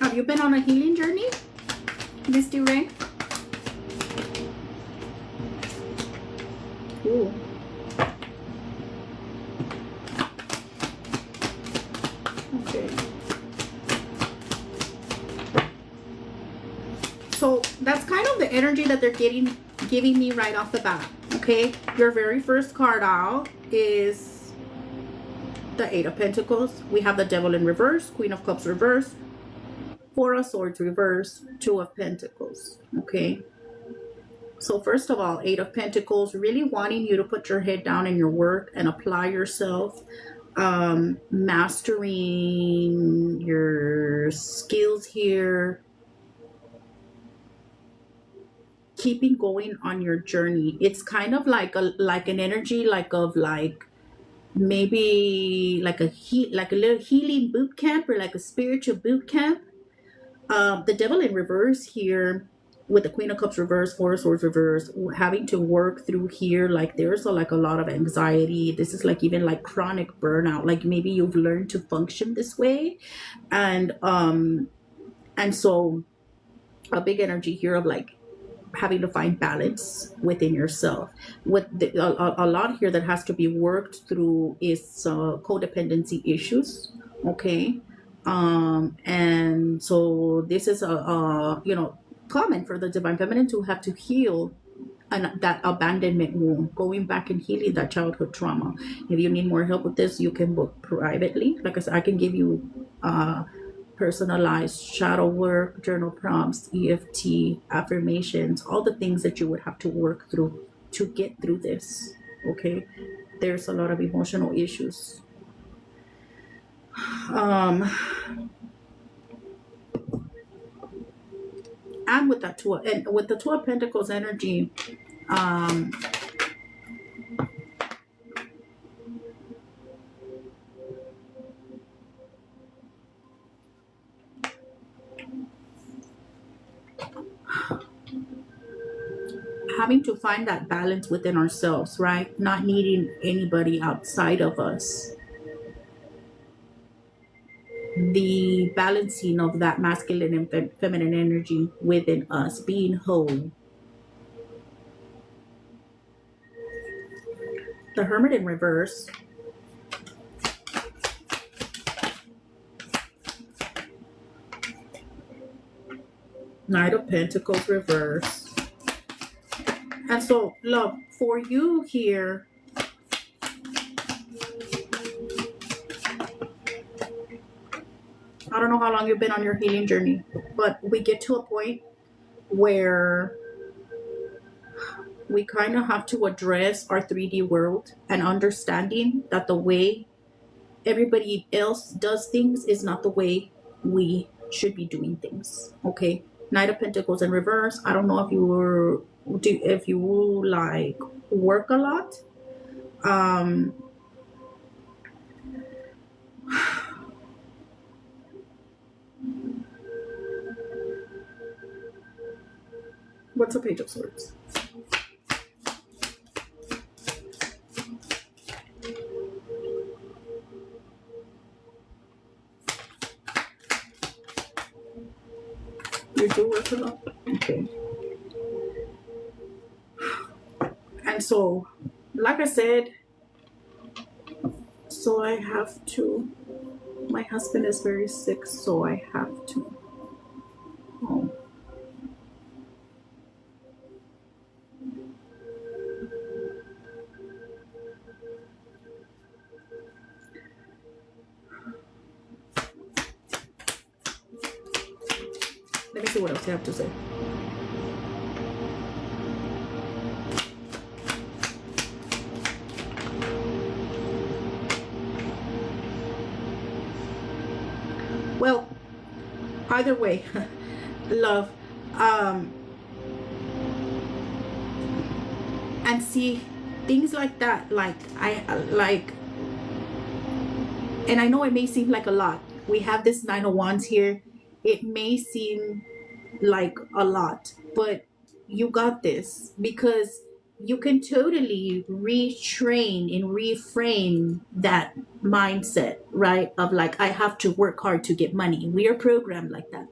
S1: Have you been on a healing journey, Misty Ray? Ooh. Okay. So that's kind of the energy that they're giving me right off the bat. Okay, your very first card out is the Eight of Pentacles. We have the Devil in reverse, Queen of Cups reverse, Four of Swords reverse, Two of Pentacles. Okay, so first of all, Eight of Pentacles, really wanting you to put your head down in your work and apply yourself, mastering your skills here, keeping going on your journey. It's kind of like an energy maybe like a little healing boot camp or like a spiritual boot camp. The devil in reverse here with the Queen of Cups reverse, Four of Swords reverse, having to work through here, like there's like a lot of anxiety. This is like even like chronic burnout. Like maybe you've learned to function this way, and so a big energy here of like having to find balance within yourself. A lot here that has to be worked through is codependency issues. Okay, and so this is a common for the divine feminine to have to heal that abandonment wound, going back and healing that childhood trauma. If you need more help with this, you can book privately. Like I said, I can give you personalized shadow work, journal prompts, EFT, affirmations, all the things that you would have to work through to get through this. Okay, there's a lot of emotional issues. And with that two, and with the Two of Pentacles energy, having to find that balance within ourselves, right? Not needing anybody outside of us. The balancing of that masculine and feminine energy within us, being whole. The Hermit in reverse. Knight of Pentacles reverse. And so, love, for you here, I don't know how long you've been on your healing journey, but we get to a point where we kind of have to address our 3D world and understanding that the way everybody else does things is not the way we should be doing things. Okay, Knight of Pentacles in reverse. I don't know if you like work a lot. What's a Page of Swords? You do work a lot? Okay. And so, like I said, so I have to, my husband is very sick, so I have to. Let me see what else I have to say. Well, either way, love, and see things like that, and I know it may seem like a lot. We have this Nine of Wands here. It may seem like a lot, but you got this, because you can totally retrain and reframe that mindset, right? Of like, I have to work hard to get money. We are programmed like that.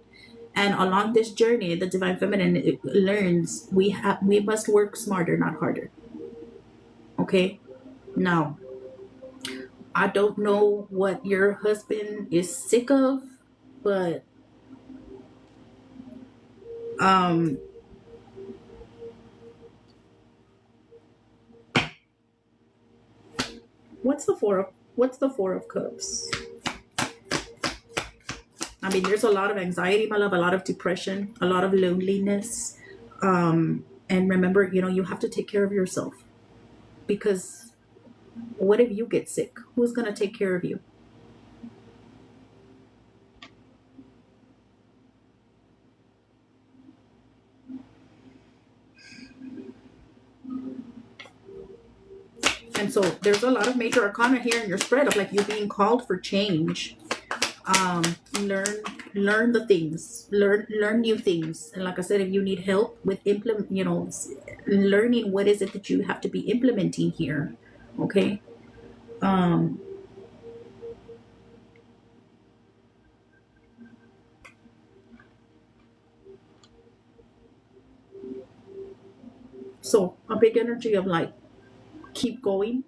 S1: And along this journey, the divine feminine learns we must work smarter, not harder. Okay? Now, I don't know what your husband is sick of, but what's the Four of Cups? I mean, there's a lot of anxiety, my love, a lot of depression, a lot of loneliness. And remember, you have to take care of yourself, because what if you get sick? Who's going to take care of you? And so there's a lot of major arcana here in your spread of like you being called for change. Learn learn the things, learn new things. And like I said, if you need help with learning what is it that you have to be implementing here, okay? Um, so a big energy of like, keep going,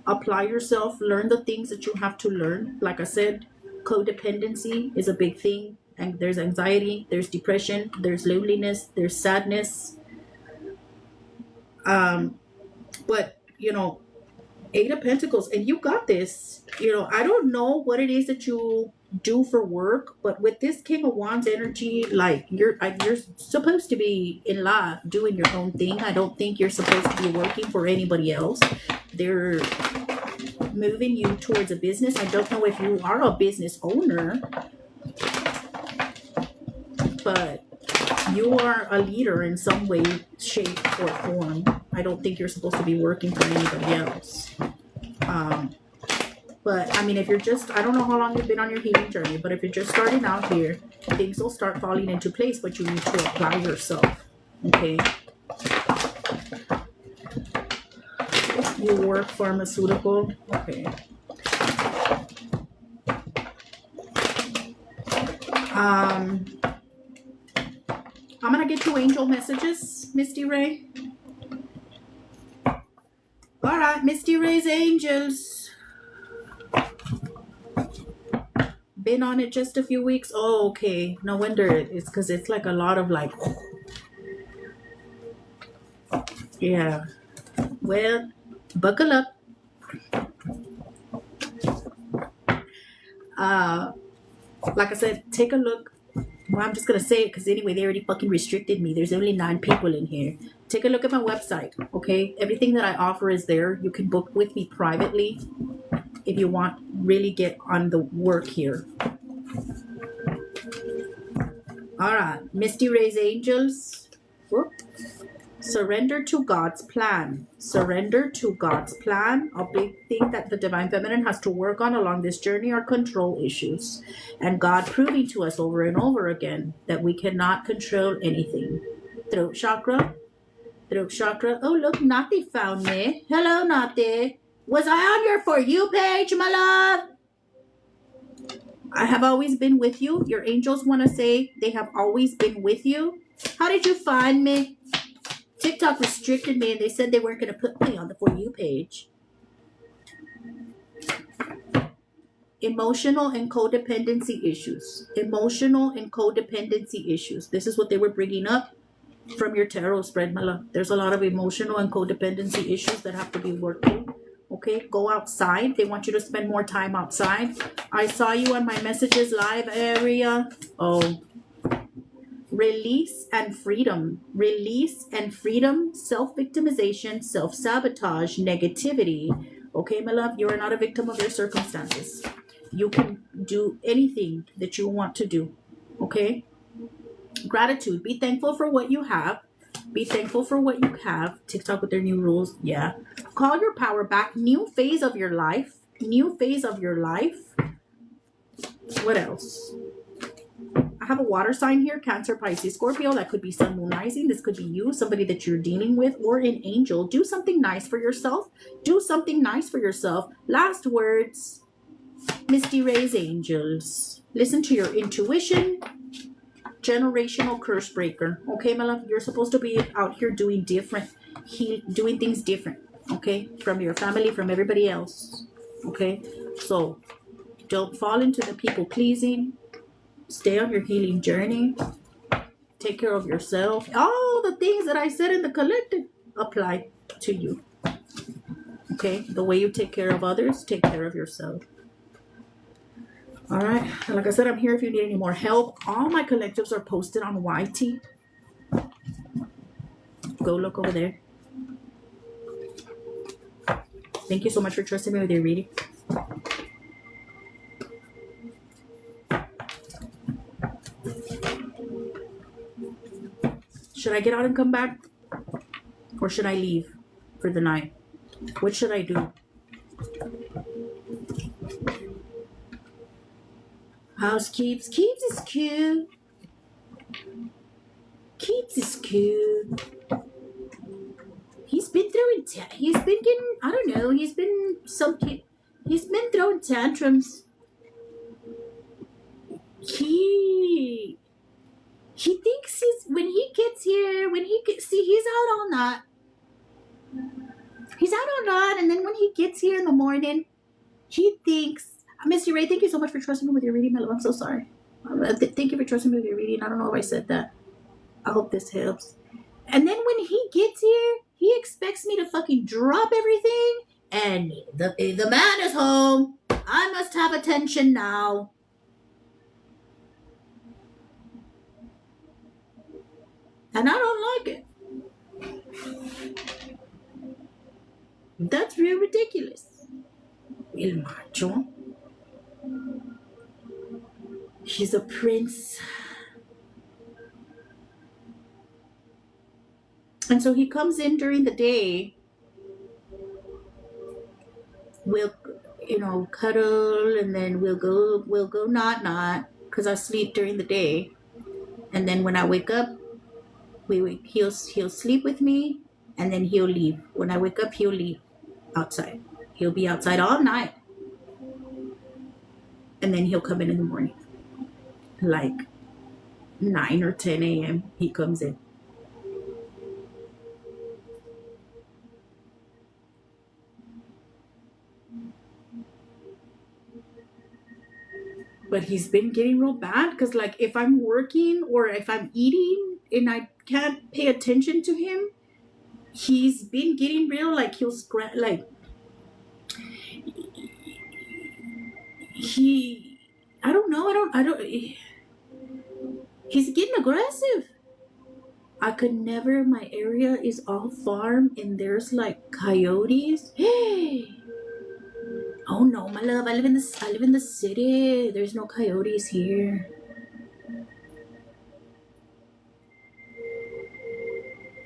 S1: apply yourself, learn the things that you have to learn. Like I said, codependency is a big thing, and there's anxiety, there's depression, there's loneliness, there's sadness. But Eight of Pentacles, and you got this. I don't know what it is that you do for work, but with this King of Wands energy, like you're supposed to be in life doing your own thing. I don't think you're supposed to be working for anybody else. They're moving you towards a business. I don't know if you are a business owner, but you are a leader in some way, shape, or form. I don't think you're supposed to be working for anybody else. But I mean, if you're just, I don't know how long you've been on your healing journey, but if you're just starting out here, things will start falling into place, but you need to apply yourself. Okay. You work pharmaceutical. Okay. I'm gonna get you angel messages, Misty Ray. All right, Misty Ray's angels. Been on it just a few weeks. Oh, okay. No wonder it's because it's like a lot of like, yeah. Well, buckle up. Like I said, take a look. Well, I'm just gonna say it because anyway, they already fucking restricted me. There's only 9 people in here. Take a look at my website, okay? Everything that I offer is there. You can book with me privately if you want. Really get on the work here. All right, Misty Ray's angels. Whoop. Surrender to God's plan. Surrender to God's plan. A big thing that the Divine Feminine has to work on along this journey are control issues. And God proving to us over and over again that we cannot control anything. Throat chakra. Throat chakra. Oh, look, Nati found me. Hello, Nati. Was I on your For You page, my love? I have always been with you. Your angels want to say they have always been with you. How did you find me? TikTok restricted me and they said they weren't going to put me on the For You page. Emotional and codependency issues. Emotional and codependency issues. This is what they were bringing up from your tarot spread, my love. There's a lot of emotional and codependency issues that have to be worked through. Okay, go outside. They want you to spend more time outside. I saw you on my messages live area. Oh. Release and freedom. Release and freedom. Self-victimization, self-sabotage, negativity. Okay, my love, you are not a victim of your circumstances. You can do anything that you want to do. Okay? Gratitude. Be thankful for what you have. Be thankful for what you have. TikTok with their new rules. Yeah. Call your power back. New phase of your life. New phase of your life. What else? I have a water sign here, Cancer, Pisces, Scorpio. That could be Sun, Moon, Rising. This could be you, somebody that you're dealing with, or an angel. Do something nice for yourself. Do something nice for yourself. Last words, Misty Ray's angels. Listen to your intuition. Generational curse breaker. Okay, my love, you're supposed to be out here doing doing things different. Okay, from your family, from everybody else. Okay, so don't fall into the people pleasing. Stay on your healing journey. Take care of yourself. All the things that I said in the collective apply to you. Okay? The way you take care of others, take care of yourself. All right? And like I said, I'm here if you need any more help. All my collectives are posted on YT. Go look over there. Thank you so much for trusting me with your reading. Should I get out and come back? Or should I leave for the night? What should I do? How's Keeps? Keeps is cute. Keeps is cute. He's been throwing. He's been getting. I don't know. He's been He's been throwing tantrums. He thinks when he gets here, he's out all night. He's out all night, and then when he gets here in the morning, he thinks, Mr. Ray, thank you so much for trusting me with your reading, my love. I'm so sorry. Thank you for trusting me with your reading. I don't know if I said that. I hope this helps. And then when he gets here, he expects me to fucking drop everything, and the man is home. I must have attention now. And I don't like it. That's real ridiculous. El macho. He's a prince. And so he comes in during the day. We'll, cuddle, and then we'll go not, because I sleep during the day. And then when I wake up, he'll sleep with me, and then he'll leave. When I wake up, he'll leave outside. He'll be outside all night. And then he'll come in the morning. Like 9 or 10 a.m. he comes in. But he's been getting real bad because, like, if I'm working or if I'm eating and I can't pay attention to him, he's been getting real, like, he'll scratch, like, I don't know, he's getting aggressive. I could never, my area is all farm and there's like coyotes. Hey. Oh no, my love, I live in the city. There's no coyotes here.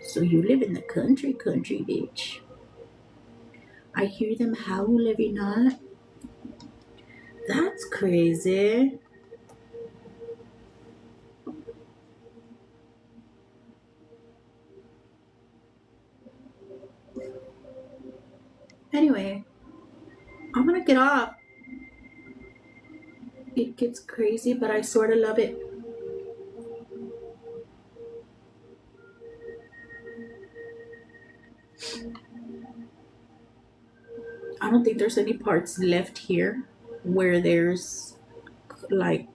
S1: So you live in the country, bitch. I hear them howl every night. That's crazy. Anyway, I'm gonna get off. It gets crazy, but I sort of love it. I don't think there's any parts left here where there's like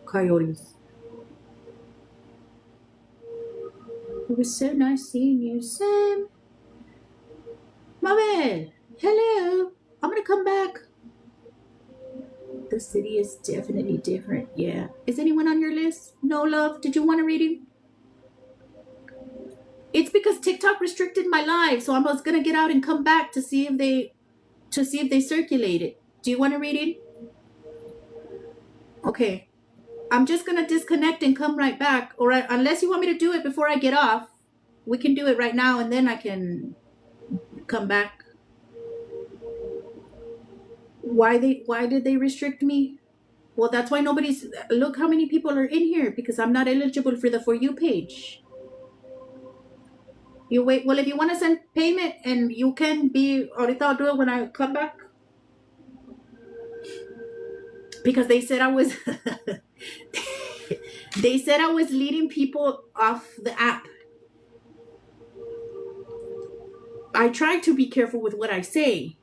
S1: coyotes. It was so nice seeing you, Sam. Mabel, hello. I'm gonna come back. The city is definitely different. Yeah. Is anyone on your list? No, love. Did you want a reading? It's because TikTok restricted my live, so I was gonna get out and come back to see if they circulate it. Do you want a reading? Okay. I'm just gonna disconnect and come right back. Or unless you want me to do it before I get off, we can do it right now and then I can come back. Why did they restrict me? Well, that's why look how many people are in here, because I'm not eligible for the For You page. You wait. Well, if you want to send payment, and you can be, ahorita I'll do it when I come back. Because they said I was they said I was leading people off the app. I try to be careful with what I say.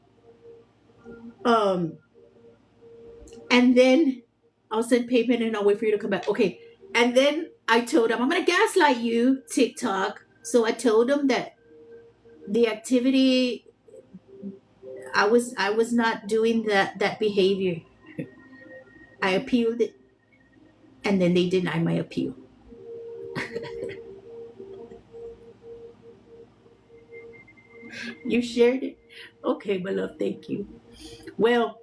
S1: And then I'll send payment and I'll wait for you to come back. Okay. And then I told them, I'm going to gaslight you, TikTok. So I told them that the activity, I was not doing that behavior. I appealed it, and then they denied my appeal. You shared it? Okay, my love, thank you. Well,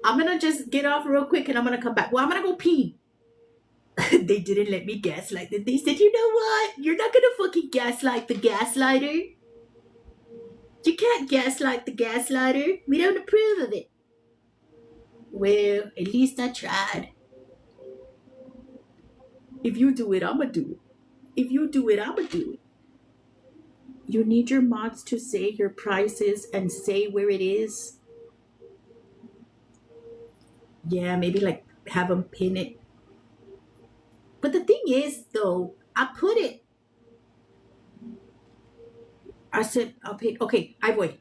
S1: I'm going to just get off real quick and I'm going to come back. Well, I'm going to go pee. They didn't let me gaslight them. They said, you know what? You're not going to fucking gaslight the gaslighter. You can't gaslight the gaslighter. We don't approve of it. Well, at least I tried. If you do it, I'ma do it. If you do it, I'ma do it. You need your mods to say your prices and say where it is. Yeah, maybe like have them pin it. But the thing is, though, I put it. I said I'll pay. Okay, I wait.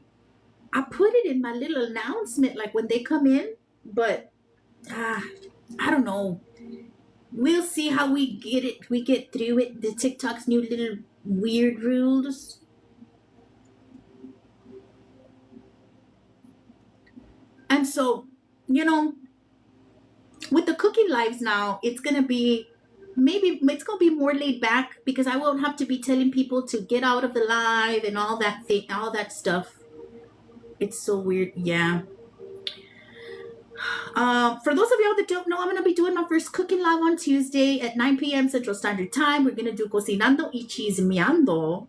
S1: I put it in my little announcement, like when they come in. But ah, I don't know. We'll see how we get it. We get through it. The TikTok's new little weird rules. And so, you know, with the cooking lives now, it's gonna be maybe it's gonna be more laid back because I won't have to be telling people to get out of the live and all that thing, all that stuff. It's so weird. Yeah. For those of y'all that don't know, I'm gonna be doing my first cooking live on Tuesday at 9 p.m. Central Standard Time. We're gonna do cocinando y chismeando.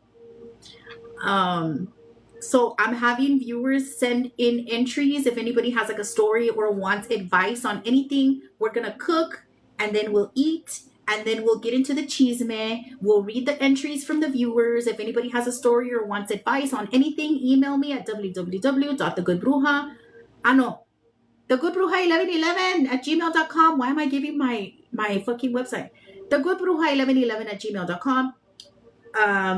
S1: So I'm having viewers send in entries if anybody has like a story or wants advice on anything. We're gonna cook and then we'll eat and then we'll get into the chisme. We'll read the entries from the viewers. If anybody has a story or wants advice on anything, email me at www.thegoodbruja. thegoodbruja1111@gmail.com. Why am I giving my fucking website? thegoodbruja1111@gmail.com.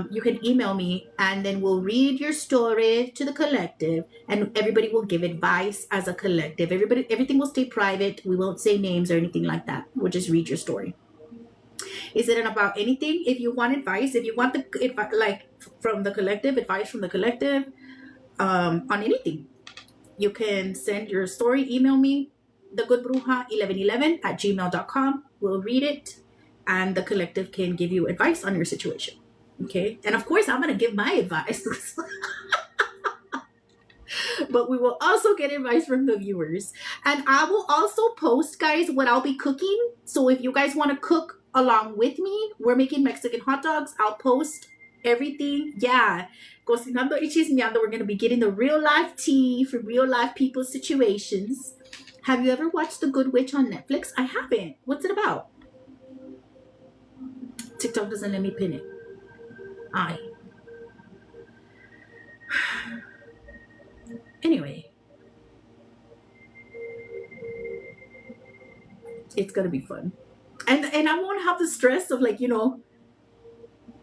S1: You can email me and then we'll read your story to the collective and everybody will give advice as a collective. Everything will stay private. We won't say names or anything like that. We'll just read your story. Is it about anything? If you want advice, if you want the like from the collective, advice from the collective on anything, you can send your story, email me, thegoodbruja1111@gmail.com. We'll read it and the collective can give you advice on your situation. Okay, and of course I'm gonna give my advice. But we will also get advice from the viewers, and I will also post, guys, what I'll be cooking. So if you guys want to cook along with me, we're making Mexican hot dogs. I'll post everything. Yeah, cocinando y chismeando. We're gonna be getting the real life tea for real life people's situations. Have you ever watched The Good Witch on Netflix? I haven't. What's it about? TikTok doesn't let me pin it. Anyway, it's gonna be fun, and I won't have the stress of like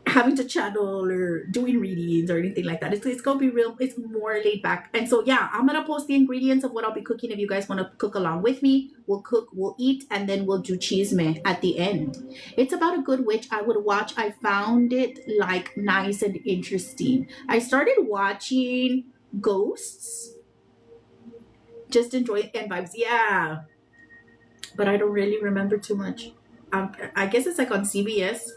S1: having to channel or doing readings or anything like that. It's gonna be real. It's more laid back. And so yeah, I'm gonna post the ingredients of what I'll be cooking. If you guys want to cook along with me, we'll cook, we'll eat, and then we'll do chisme at the end. It's about a good witch. I would watch. I found it like nice and interesting. I started watching Ghosts. Just enjoy and vibes. Yeah, but I don't really remember too much. I guess it's like on CBS.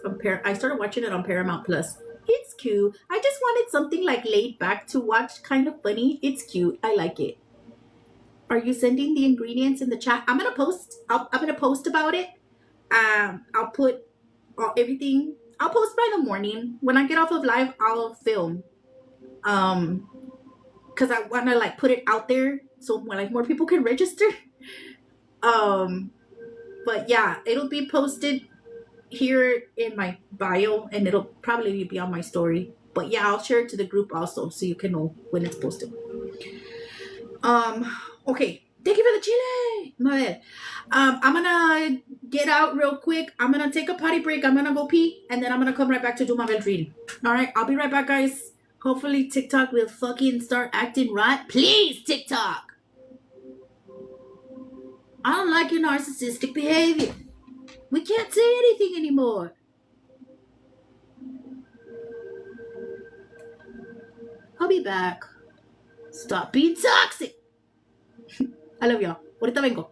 S1: I started watching it on Paramount Plus. It's cute. I just wanted something like laid back to watch, kind of funny. It's cute. I like it. Are you sending the ingredients in the chat? I'm gonna post. I'm gonna post about it. I'll put everything. I'll post by the morning when I get off of live. I'll film. Because I want to like put it out there so like more people can register. But yeah, it'll be posted here in my bio and it'll probably be on my story. But yeah, I'll share it to the group also so you can know when it's posted. Okay. Thank you for the chile. My I'm gonna get out real quick. I'm gonna take a potty break. I'm gonna go pee and then I'm gonna come right back to do my bed reading. All right, I'll be right back, guys. Hopefully TikTok will fucking start acting right. Please, TikTok. I don't like your narcissistic behavior. We can't say anything anymore. I'll be back. Stop being toxic. I love y'all. Ahorita vengo.